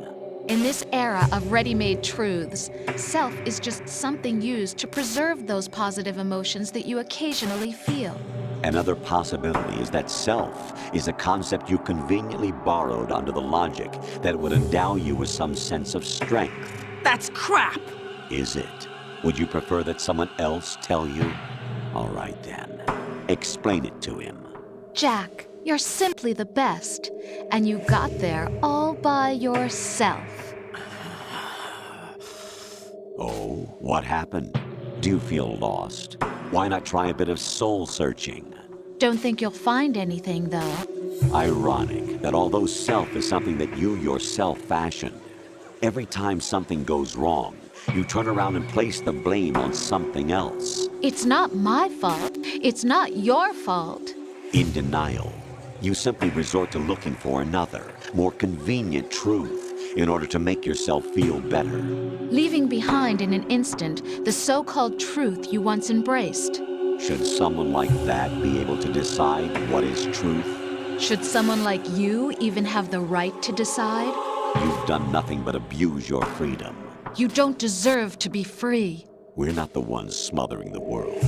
In this era of ready-made truths, self is just something used to preserve those positive emotions that you occasionally feel. Another possibility is that self is a concept you conveniently borrowed under the logic that it would endow you with some sense of strength. That's crap! Is it? Would you prefer that someone else tell you? All right then. Explain it to him. Jack, you're simply the best, and you got there all by yourself. Oh, what happened? Do you feel lost? Why not try a bit of soul-searching? Don't think you'll find anything, though. Ironic that although self is something that you yourself fashioned, every time something goes wrong, you turn around and place the blame on something else. It's not my fault. It's not your fault. In denial, you simply resort to looking for another, more convenient truth in order to make yourself feel better. Leaving behind in an instant the so-called truth you once embraced. Should someone like that be able to decide what is truth? Should someone like you even have the right to decide? You've done nothing but abuse your freedom. You don't deserve to be free. We're not the ones smothering the world.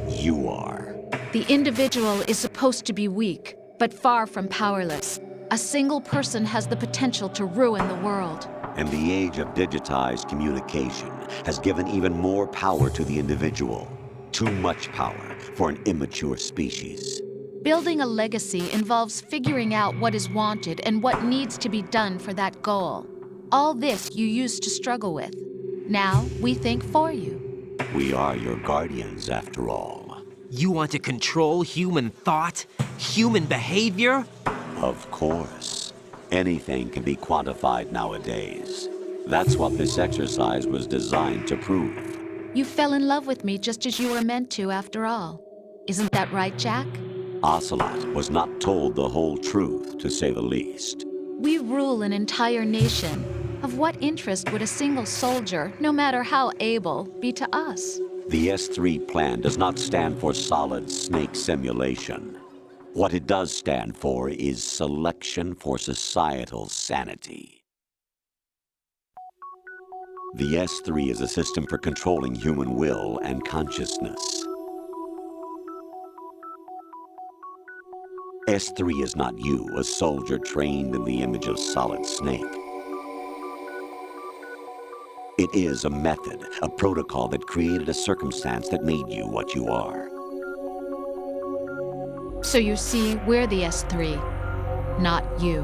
You are. The individual is supposed to be weak, but far from powerless. A single person has the potential to ruin the world. And the age of digitized communication has given even more power to the individual. Too much power for an immature species. Building a legacy involves figuring out what is wanted and what needs to be done for that goal. All this you used to struggle with. Now we think for you. We are your guardians, after all. You want to control human thought? Human behavior? Of course. Anything can be quantified nowadays. That's what this exercise was designed to prove. You fell in love with me just as you were meant to, after all. Isn't that right, Jack? Ocelot was not told the whole truth, to say the least. We rule an entire nation. Of what interest would a single soldier, no matter how able, be to us? The S3 plan does not stand for solid snake simulation. What it does stand for is selection for societal sanity. The S3 is a system for controlling human will and consciousness. S3 is not you, a soldier trained in the image of Solid Snake. It is a method, a protocol that created a circumstance that made you what you are. So you see, we're the S3, not you.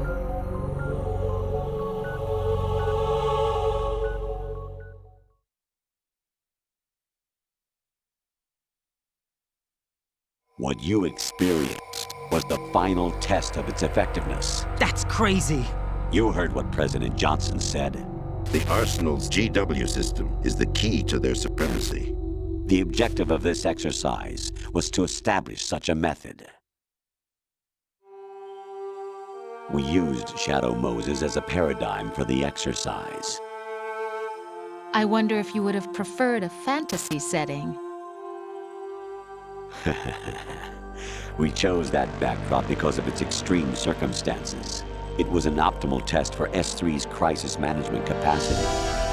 What you experienced was the final test of its effectiveness. That's crazy. You heard what President Johnson said. The Arsenal's GW system is the key to their supremacy. The objective of this exercise was to establish such a method. We used Shadow Moses as a paradigm for the exercise. I wonder if you would have preferred a fantasy setting. We chose that backdrop because of its extreme circumstances. It was an optimal test for S3's crisis management capacity.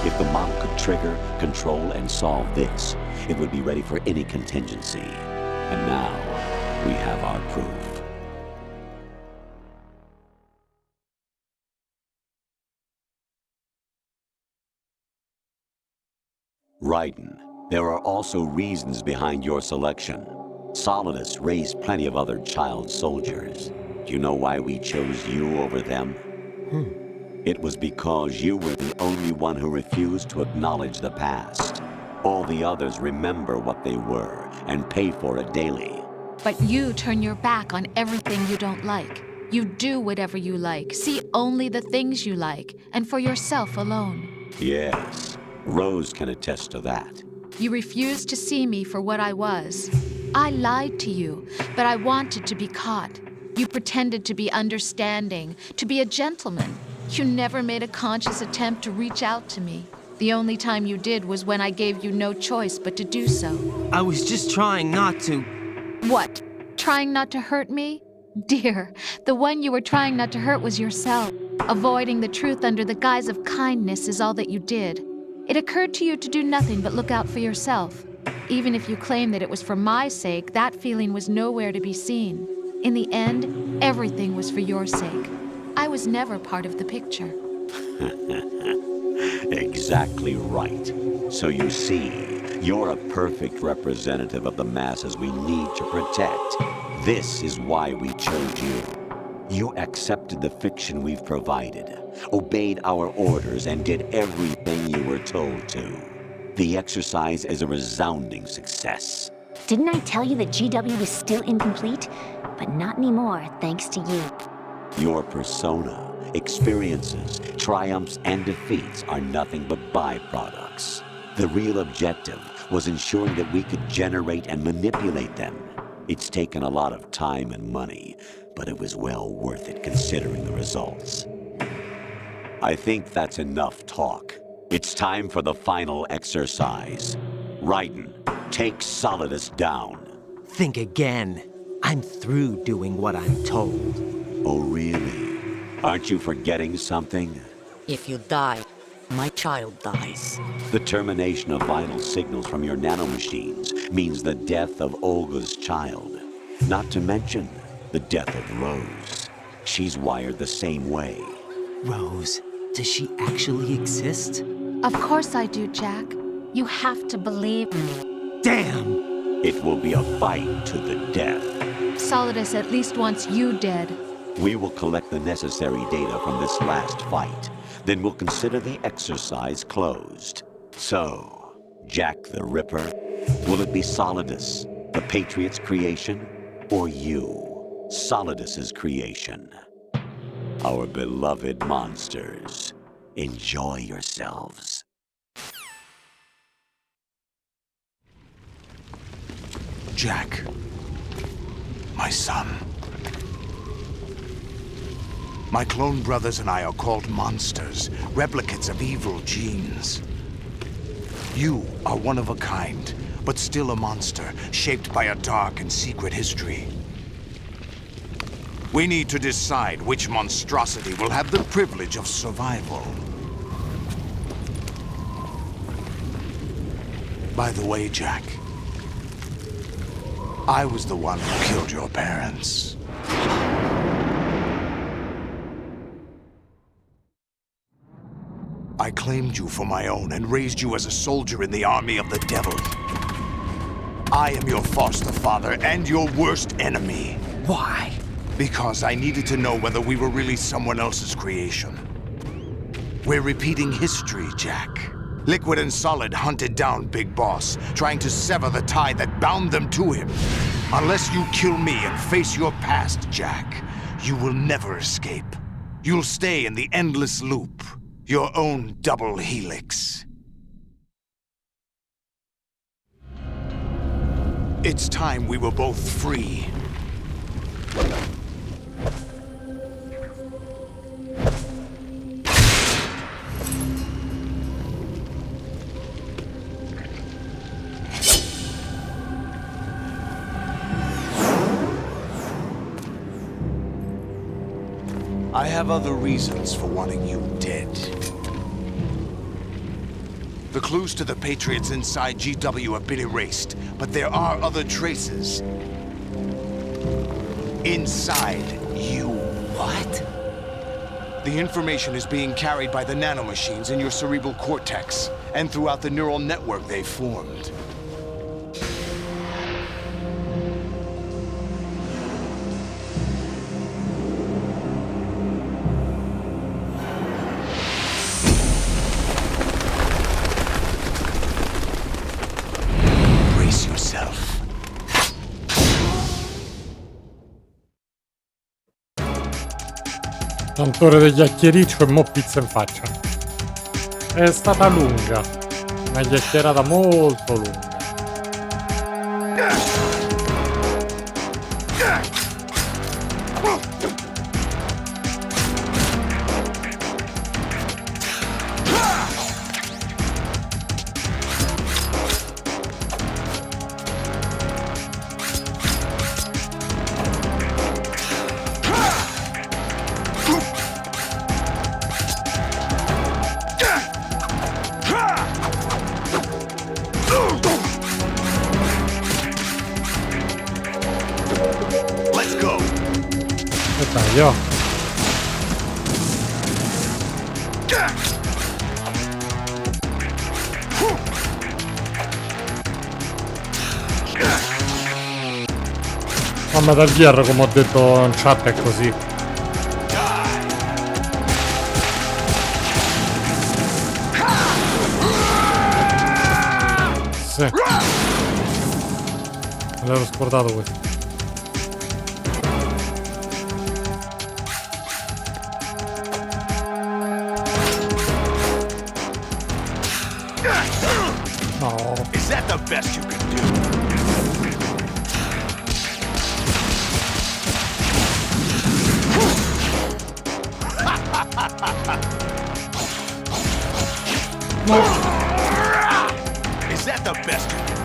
If the model could trigger, control, and solve this, it would be ready for any contingency. And now, we have our proof. Raiden, there are also reasons behind your selection. Solidus raised plenty of other child soldiers. Do you know why we chose you over them? It was because you were the only one who refused to acknowledge the past. All the others remember what they were and pay for it daily. But you turn your back on everything you don't like. You do whatever you like, see only the things you like, and for yourself alone. Yes, Rose can attest to that. You refused to see me for what I was. I lied to you, but I wanted to be caught. You pretended to be understanding, to be a gentleman. You never made a conscious attempt to reach out to me. The only time you did was when I gave you no choice but to do so. I was just trying not to... What? Trying not to hurt me? Dear, the one you were trying not to hurt was yourself. Avoiding the truth under the guise of kindness is all that you did. It occurred to you to do nothing but look out for yourself. Even if you claim that it was for my sake, that feeling was nowhere to be seen. In the end, everything was for your sake. I was never part of the picture. Exactly right. So you see, you're a perfect representative of the masses we need to protect. This is why we chose you. You accepted the fiction we've provided, obeyed our orders, and did everything you were told to. The exercise is a resounding success. Didn't I tell you that GW is still incomplete? But not anymore, thanks to you. Your persona, experiences, triumphs, and defeats are nothing but byproducts. The real objective was ensuring that we could generate and manipulate them. It's taken a lot of time and money, but it was well worth it considering the results. I think that's enough talk. It's time for the final exercise. Raiden, take Solidus down. Think again. I'm through doing what I'm told. Oh, really? Aren't you forgetting something? If you die, my child dies. The termination of vital signals from your nanomachines means the death of Olga's child. Not to mention the death of Rose. She's wired the same way. Rose, does she actually exist? Of course I do, Jack. You have to believe me. Damn! It will be a fight to the death. Solidus at least wants you dead. We will collect the necessary data from this last fight. Then we'll consider the exercise closed. So, Jack the Ripper, will it be Solidus, the Patriot's creation, or you, Solidus's creation? Our beloved monsters, enjoy yourselves. Jack, my son. My clone brothers and I are called monsters, replicates of evil genes. You are one of a kind, but still a monster, shaped by a dark and secret history. We need to decide which monstrosity will have the privilege of survival. By the way, Jack, I was the one who killed your parents. I claimed you for my own and raised you as a soldier in the army of the devil. I am your foster father and your worst enemy. Why? Because I needed to know whether we were really someone else's creation. We're repeating history, Jack. Liquid and Solid hunted down Big Boss, trying to sever the tie that bound them to him. Unless you kill me and face your past, Jack, you will never escape. You'll stay in the endless loop, your own double helix. It's time we were both free. I have other reasons for wanting you dead. The clues to the Patriots inside GW have been erased, but there are other traces. Inside you. What? The information is being carried by the nanomachines in your cerebral cortex, and throughout the neural network they formed. Tantore degli chiacchiericcio e mo pizza in faccia. È stata lunga, una chiacchierata molto lunga. Io. Ma Metal Gear, come ho detto in chat, è così. Sì. Me l'ero scordato questo. Is that the best you can do? Is that the best you can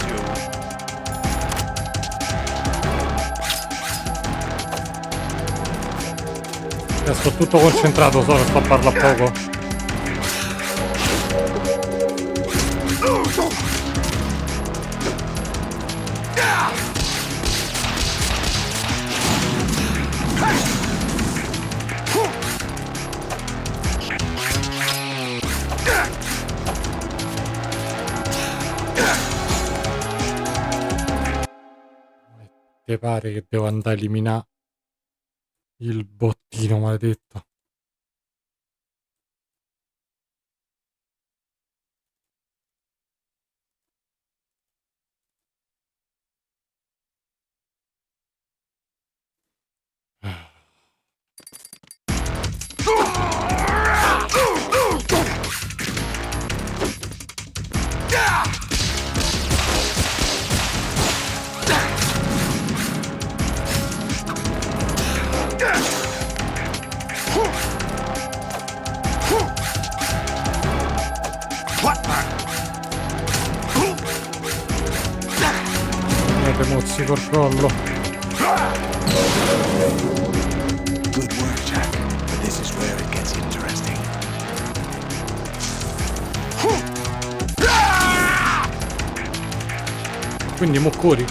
do? Sto tutto concentrato, so che sto a parlare poco. Ti pare che devo andare a eliminare il bottino maledetto? Mozzi col collo. Good work, Jack. But this is where it gets interesting. Quindi moccori.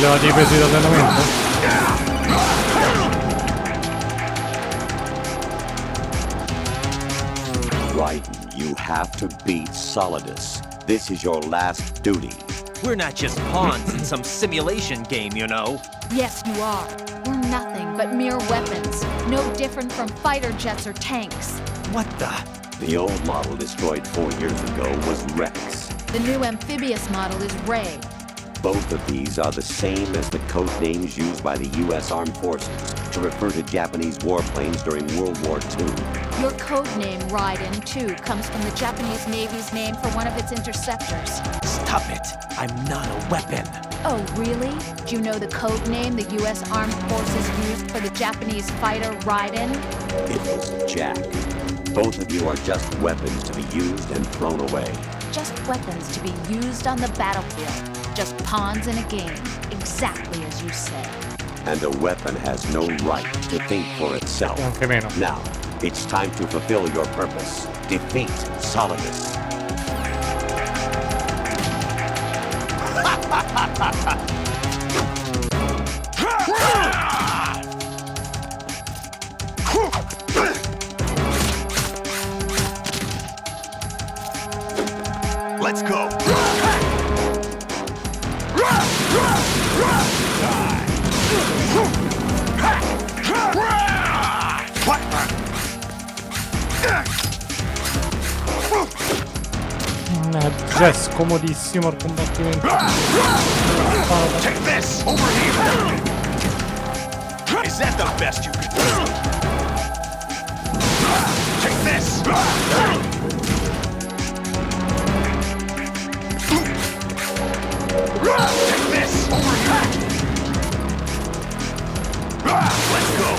Levati i pesi d'allenamento? You have to beat Solidus. This is your last duty. We're not just pawns in some simulation game, you know. Yes, you are. We're nothing but mere weapons. No different from fighter jets or tanks. What the? The old model destroyed 4 years ago was Rex. The new amphibious model is Ray. Both of these are the same as the code names used by the U.S. Armed Forces to refer to Japanese warplanes during World War II. Your code name, Raiden, too, comes from the Japanese Navy's name for one of its interceptors. Stop it! I'm not a weapon. Oh, really? Do you know the code name the U.S. Armed Forces used for the Japanese fighter Raiden? It was Jack. Both of you are just weapons to be used and thrown away. Just weapons to be used on the battlefield. Just pawns in a game, exactly as you said. And a weapon has no right to think for itself. Now, it's time to fulfill your purpose. Defeat Solidus. Let's go. Già è scomodissimo il combattimento. Take this over here. Is that the best you can do? Take this. Take this over here. Let's go.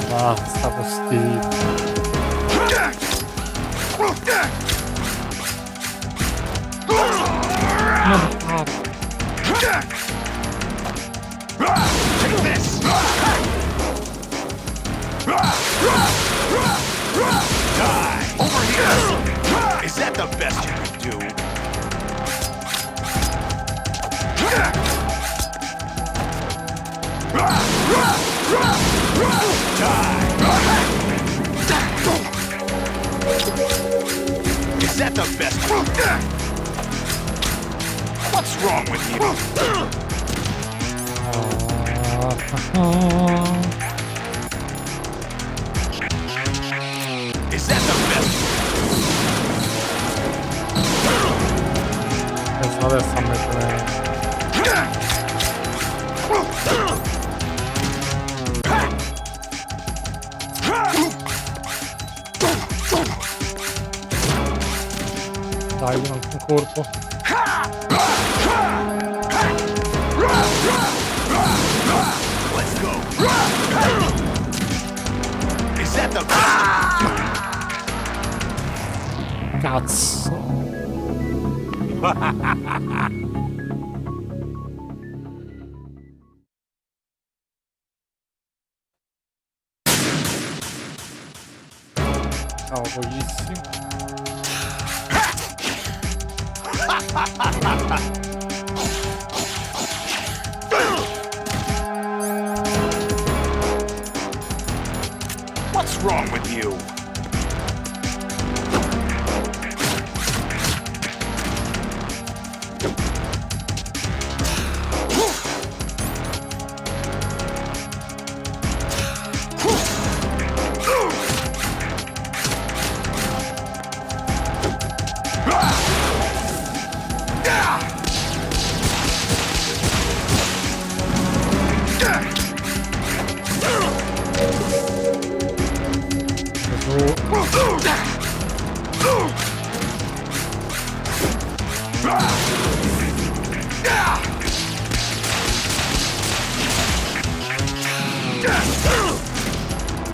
Basta con sti... Take this. Die. Over here. Is that the best you can do? Is that the best? What's wrong with you? Is that the best? Adesso a mettere... Dai, un colpo. Let's go. Is that the best? Cazzo. Ciao, pochissimo. What's wrong with you?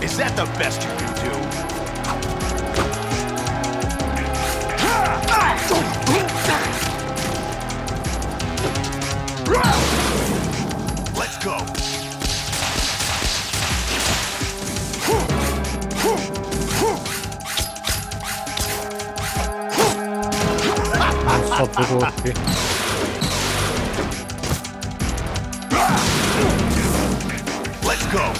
Is that the best you can do? Let's go. Non so dei colpi. go.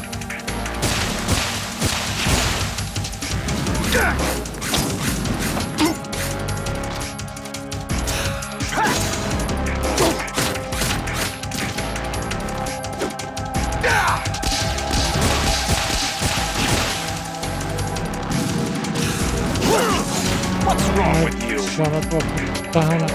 What's wrong with you? La tua puttana.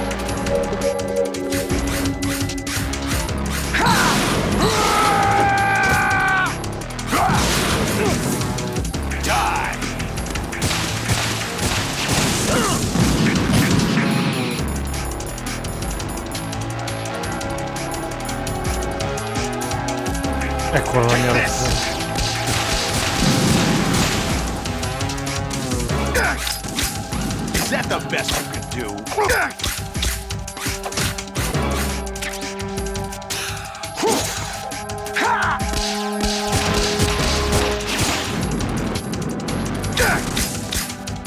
Eccolo la mia reazione. Is that the best you could do?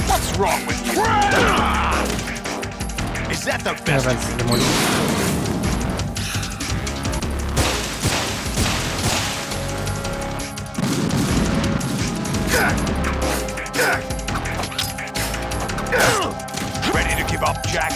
What's wrong with you? Is that the best you could do? Ready to give up, Jack?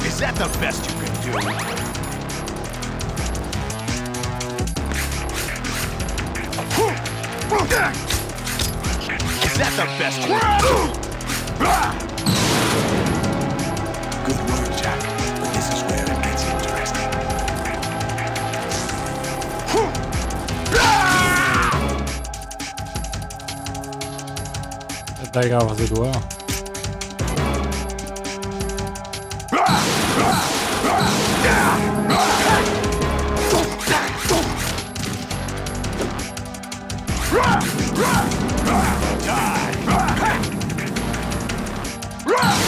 Is that the best you can do? Is that the best you can do? Good work, Jack, but this is where it gets interesting. E dai che la fase 2, no?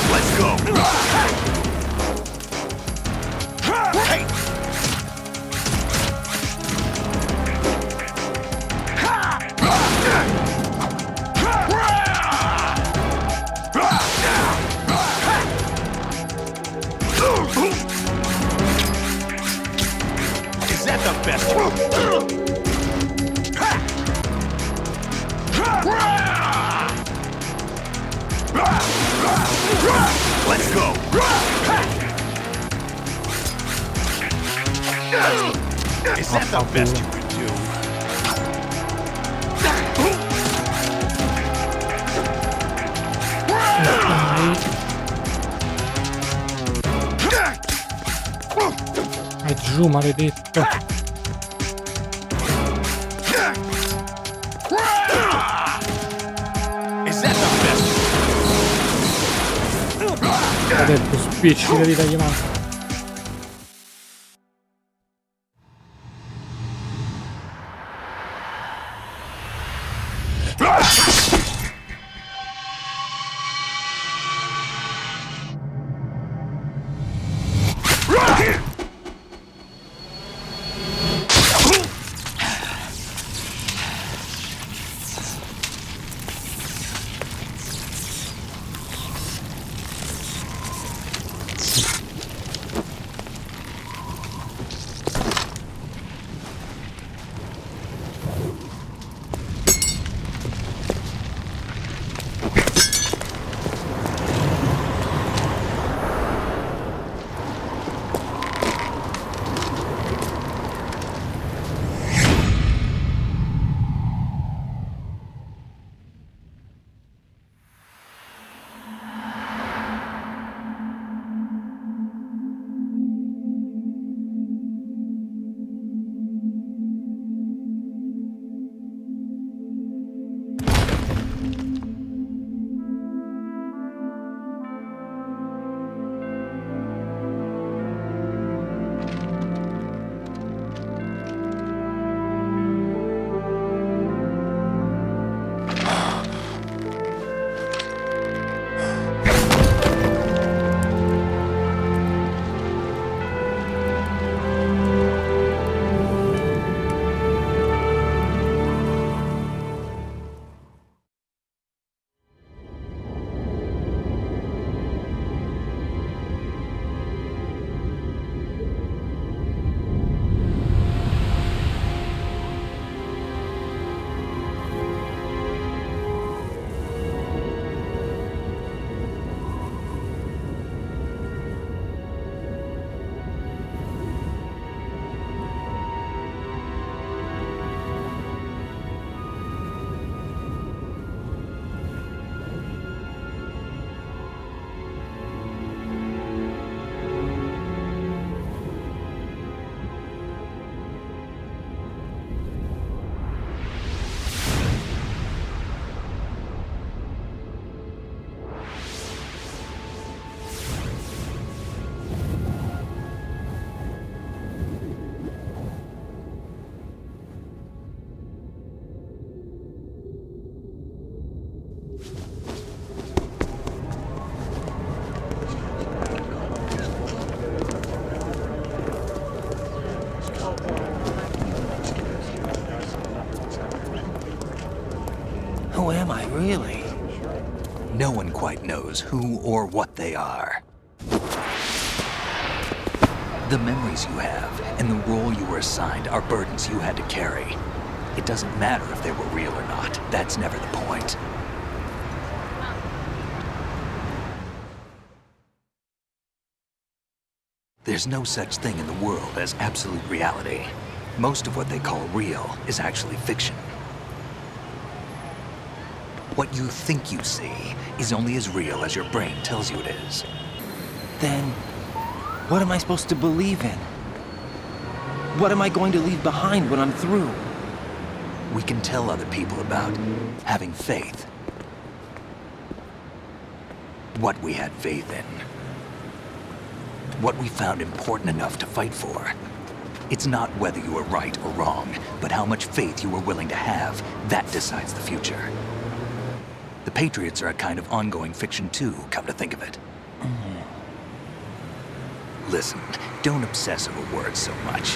Let's go! Hey! Is that the best? Let's go! Is that the best you could do? Vai giù, maledetto. Is that the best? Ha detto spiccica di tagli mano. No one quite knows who or what they are. The memories you have and the role you were assigned are burdens you had to carry. It doesn't matter if they were real or not. That's never the point. There's no such thing in the world as absolute reality. Most of what they call real is actually fiction. What you think you see is only as real as your brain tells you it is. Then, what am I supposed to believe in? What am I going to leave behind when I'm through? We can tell other people about having faith. What we had faith in. What we found important enough to fight for. It's not whether you were right or wrong, but how much faith you were willing to have. That decides the future. The Patriots are a kind of ongoing fiction too, come to think of it. Listen, don't obsess over words so much.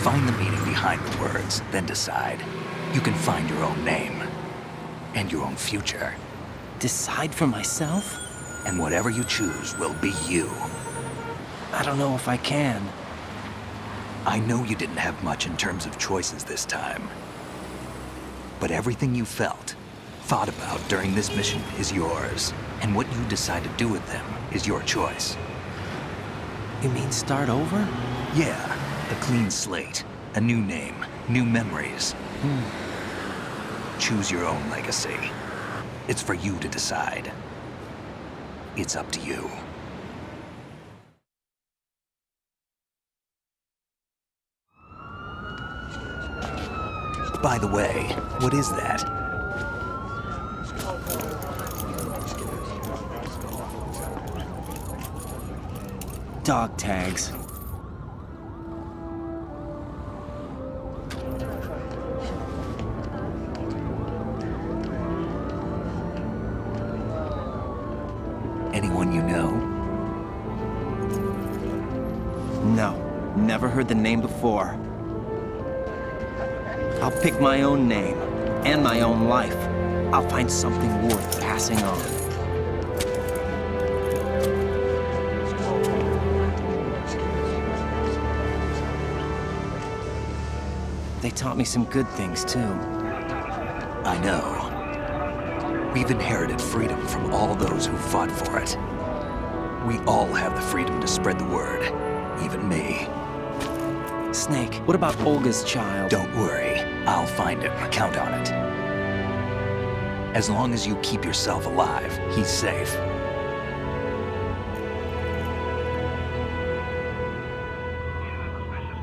Find the meaning behind the words, then decide. You can find your own name. And your own future. Decide for myself? And whatever you choose will be you. I don't know if I can. I know you didn't have much in terms of choices this time. But everything you felt, thought about during this mission is yours. And what you decide to do with them is your choice. You mean start over? Yeah, a clean slate, a new name, new memories. Choose your own legacy. It's for you to decide. It's up to you. By the way, what is that? Dog tags. Anyone you know? No, never heard the name before. I'll pick my own name, and my own life. I'll find something worth passing on. They taught me some good things, too. I know. We've inherited freedom from all those who fought for it. We all have the freedom to spread the word, even me. Snake, what about Olga's child? Don't worry, I'll find him. Count on it. As long as you keep yourself alive, he's safe.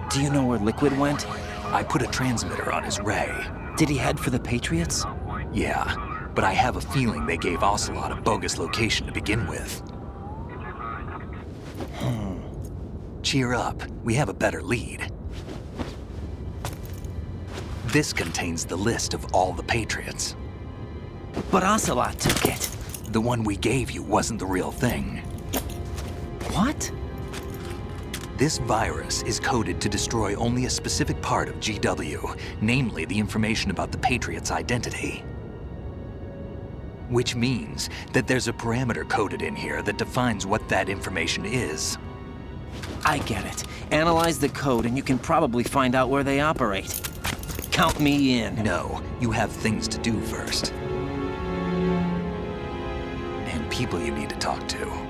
Do you know where Liquid went? I put a transmitter on his ray. Did he head for the Patriots? Yeah, but I have a feeling they gave Ocelot a bogus location to begin with. Cheer up, we have a better lead. This contains the list of all the Patriots. But Ocelot took it. The one we gave you wasn't the real thing. What? This virus is coded to destroy only a specific part of GW, namely the information about the Patriots' identity. Which means that there's a parameter coded in here that defines what that information is. I get it. Analyze the code and you can probably find out where they operate. Count me in. No, you have things to do first. And people you need to talk to.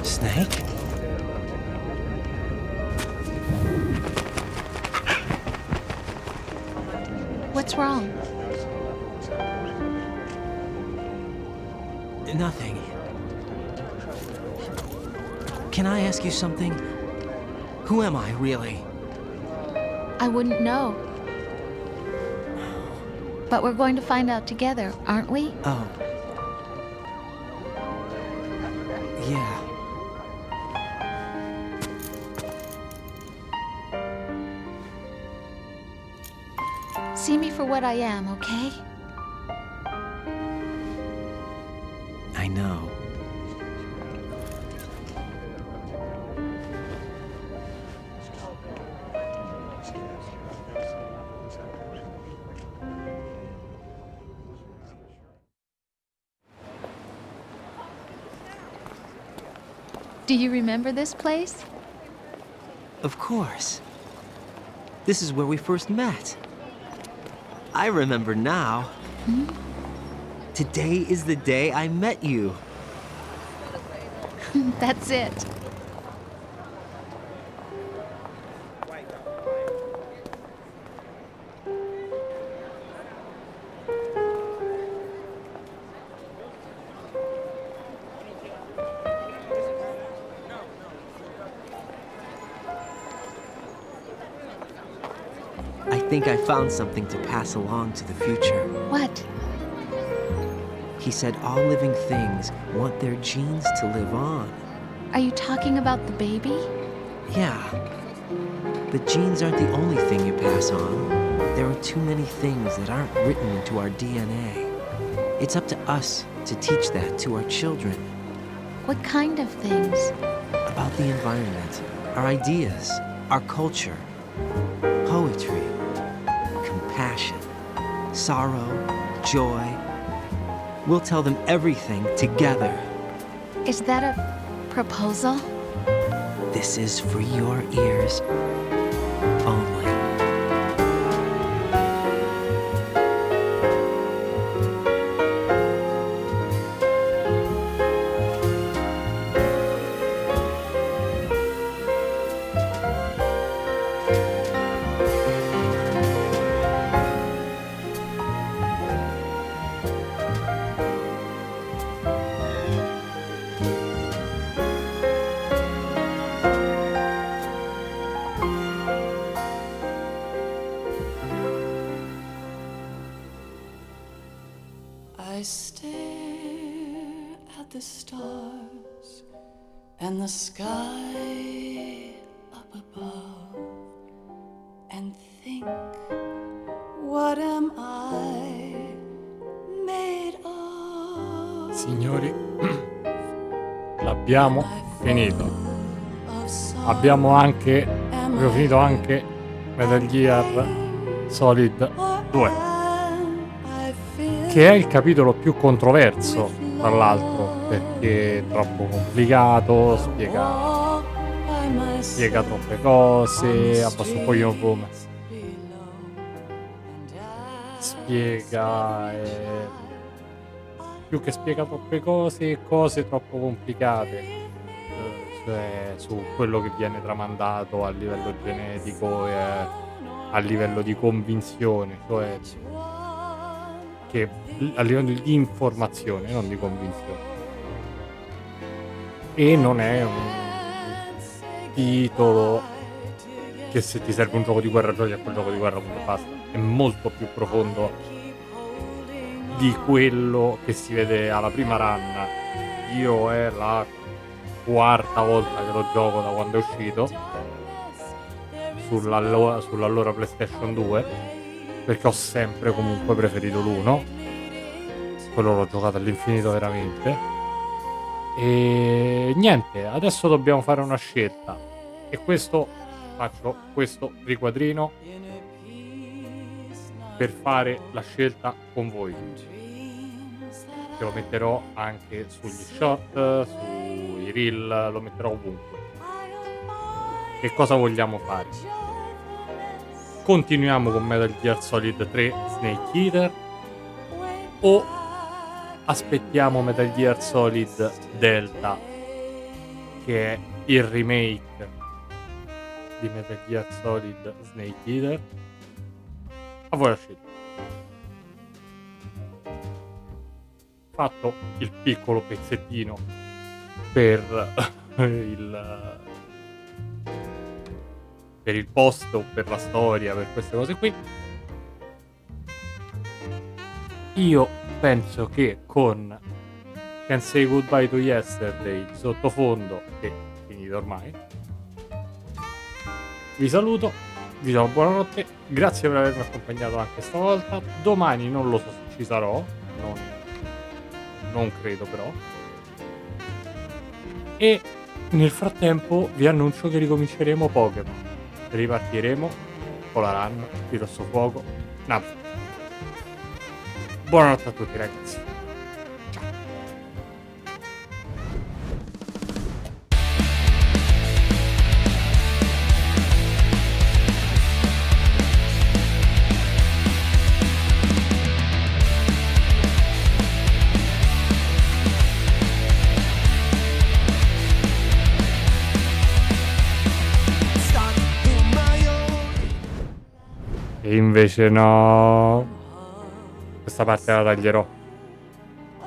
Snake? What's wrong? Nothing. Can I ask you something? Who am I, really? I wouldn't know. But we're going to find out together, aren't we? Oh. Yeah. See me for what I am, okay? I know. Do you remember this place? Of course. This is where we first met. I remember now. Today is the day I met you. That's it. I think I found something to pass along to the future. What? He said all living things want their genes to live on. Are you talking about the baby? Yeah. But genes aren't the only thing you pass on. There are too many things that aren't written into our DNA. It's up to us to teach that to our children. What kind of things? About the environment, our ideas, our culture, poetry, compassion, sorrow, joy. We'll tell them everything together. Is that a proposal? This is for your ears only. I stare at the stars and the sky up above and think, what am I made of? Signori, l'abbiamo finito. Abbiamo finito anche Metal Gear Solid 2. Che è il capitolo più controverso, tra l'altro, perché è troppo complicato, spiega troppe cose, abbasso un po' io come. Più che spiega troppe cose troppo complicate, cioè su quello che viene tramandato a livello genetico e a livello di convinzione, cioè che a livello di informazione, non di convinzione. E non è un titolo che se ti serve un gioco di guerra giochi a quel gioco di guerra, punto basta. È molto più profondo di quello che si vede alla prima run. Io è la quarta volta che lo gioco da quando è uscito sull'allora PlayStation 2, perché ho sempre comunque preferito l'1. Quello l'ho giocato all'infinito veramente. E niente, adesso dobbiamo fare una scelta. E faccio questo riquadrino per fare la scelta con voi. Che lo metterò anche sugli short, sui reel, lo metterò ovunque. Che cosa vogliamo fare? Continuiamo con Metal Gear Solid 3 Snake Eater o aspettiamo Metal Gear Solid Delta, che è il remake di Metal Gear Solid Snake Eater? A voi la scelta. fatto il piccolo pezzettino per il post o per la storia, per queste cose qui. Io penso che con Can't Say Goodbye to Yesterday di sottofondo, che è finito ormai, vi saluto, vi do buonanotte, grazie per avermi accompagnato anche stavolta. Domani non lo so se ci sarò, non credo però. E nel frattempo vi annuncio che ricominceremo Pokémon. Ripartiremo con la run di Rosso Fuoco. Buonanotte a tutti ragazzi. E invece no, questa parte la taglierò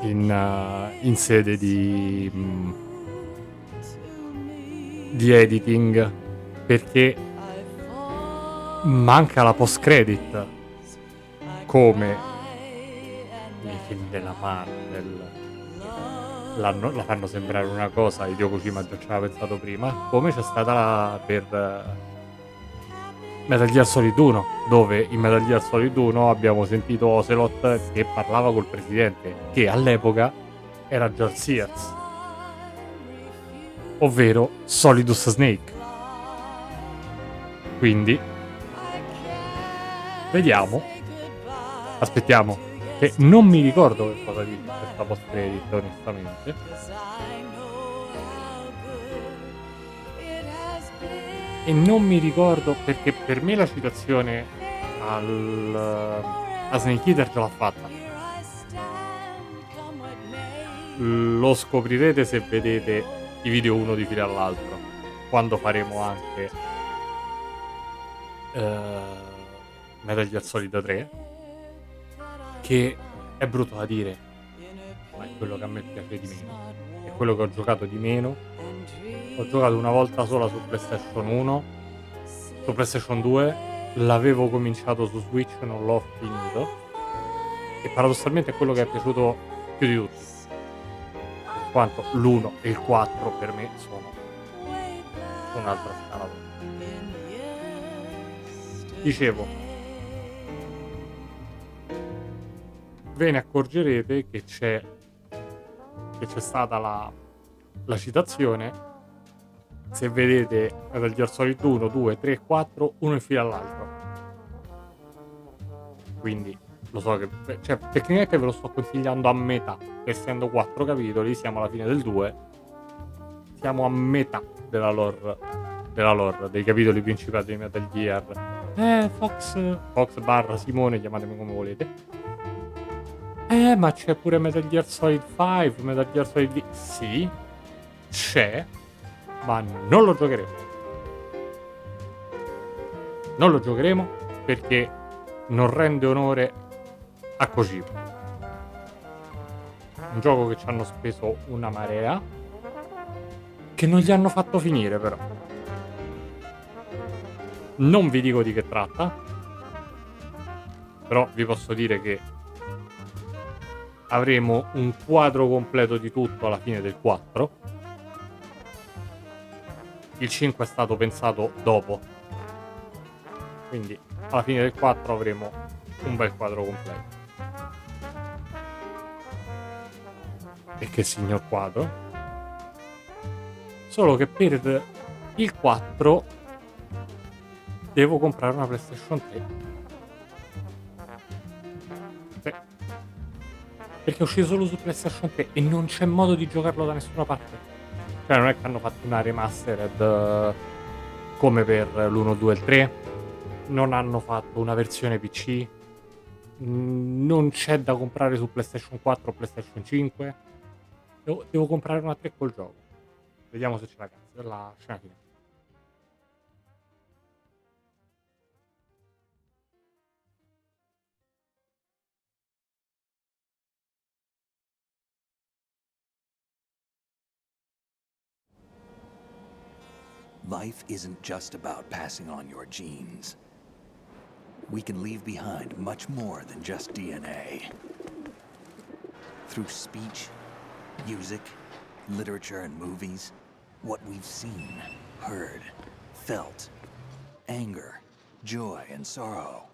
in sede di editing, perché manca la post credit come nei film della Marvel. La fanno sembrare una cosa, Hideo Kojima già ci aveva pensato prima, come c'è stata per Metal Gear Solid 1, dove in Metal Gear Solid 1 abbiamo sentito Ocelot che parlava col presidente, che all'epoca era George Sears, ovvero Solidus Snake. Quindi vediamo, aspettiamo, che non mi ricordo che cosa dice questa post credit onestamente. E non mi ricordo, perché per me la citazione a Snake Eater ce l'ha fatta. Lo scoprirete se vedete i video uno di fila all'altro, quando faremo anche Metal Gear Solid 3, che è brutto da dire, ma è quello che a me piace di meno, è quello che ho giocato di meno. Ho giocato una volta sola su PlayStation 1, su PlayStation 2, l'avevo cominciato su Switch, non l'ho finito, e paradossalmente è quello che è piaciuto più di tutti, per quanto l'1 e il 4 per me sono un'altra scala. Dicevo, ve ne accorgerete che c'è stata la citazione se vedete Metal Gear Solid 1, 2, 3, 4, uno in fila all'altro. Quindi lo so che, cioè, tecnicamente ve lo sto consigliando a metà, essendo 4 capitoli, siamo alla fine del 2, siamo a metà della lore dei capitoli principali di Metal Gear. Fox barra Simone, chiamatemi come volete. Ma c'è pure Metal Gear Solid 5, Metal Gear Solid V. Sì, c'è, ma non lo giocheremo. Non lo giocheremo perché non rende onore a Kojima. Un gioco che ci hanno speso una marea, che non gli hanno fatto finire però. Non vi dico di che tratta, però vi posso dire che avremo un quadro completo di tutto alla fine del 4. Il 5 è stato pensato dopo, quindi alla fine del 4 avremo un bel quadro completo. E che signor quadro. Solo che per il 4 devo comprare una PlayStation 3. Perché è uscito solo su PlayStation 3 e non c'è modo di giocarlo da nessuna parte. Cioè non è che hanno fatto una remastered come per l'1, 2 e il 3, non hanno fatto una versione PC, non c'è da comprare su PlayStation 4 o PlayStation 5. Devo comprare una 3 col gioco. Vediamo se c'è la scena finale. Life isn't just about passing on your genes. We can leave behind much more than just DNA. Through speech, music, literature, and movies, what we've seen, heard, felt, anger, joy, and sorrow.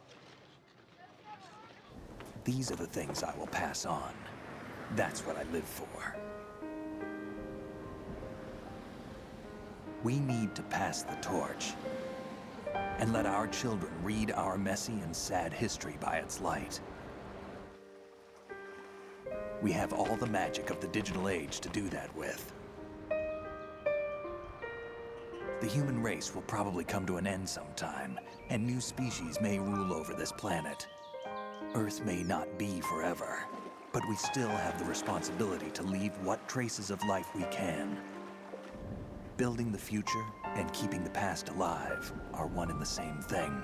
These are the things I will pass on. That's what I live for. We need to pass the torch and let our children read our messy and sad history by its light. We have all the magic of the digital age to do that with. The human race will probably come to an end sometime, and new species may rule over this planet. Earth may not be forever, but we still have the responsibility to leave what traces of life we can. Building the future and keeping the past alive are one and the same thing.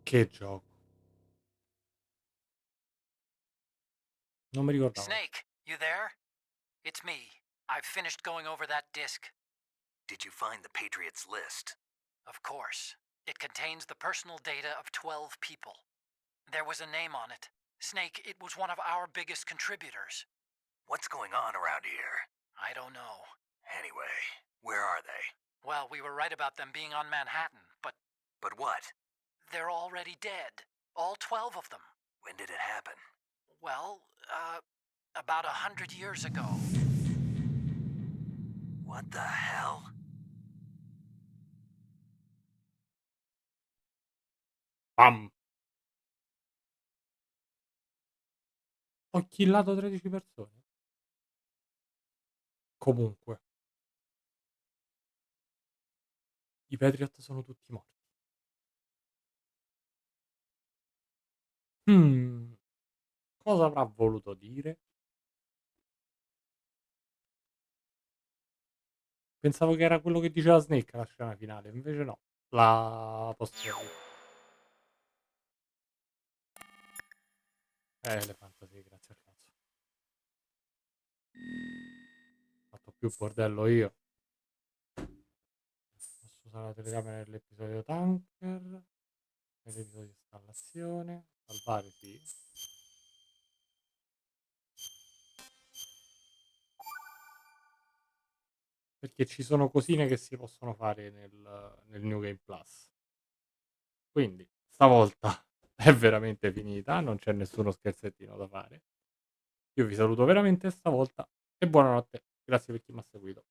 Che gioco. Non mi ricordavo. Snake, you there? It's me. I've finished going over that disc. Did you find the Patriots list? Of course. It contains the personal data of 12 people. There was a name on it. Snake, it was one of our biggest contributors. What's going on around here? I don't know. Anyway, where are they? Well, we were right about them being on Manhattan, but But what? they're already dead. All 12 of them. When did it happen? Well, about 100 years ago. What the hell? Pam. Ho killato 13 persone. Comunque. I Patriot sono tutti morti. Cosa avrà voluto dire? Pensavo che era quello che diceva Snake la scena finale, invece no. La posteriore. Le fantasie, grazie al cazzo. Ho fatto più bordello io. Posso usare la telecamera nell'episodio tanker. Nell'episodio installazione. Salvare, sì. Perché ci sono cosine che si possono fare nel New Game Plus. Quindi, stavolta è veramente finita, non c'è nessuno scherzettino da fare. Io vi saluto veramente stavolta e buonanotte. Grazie per chi mi ha seguito.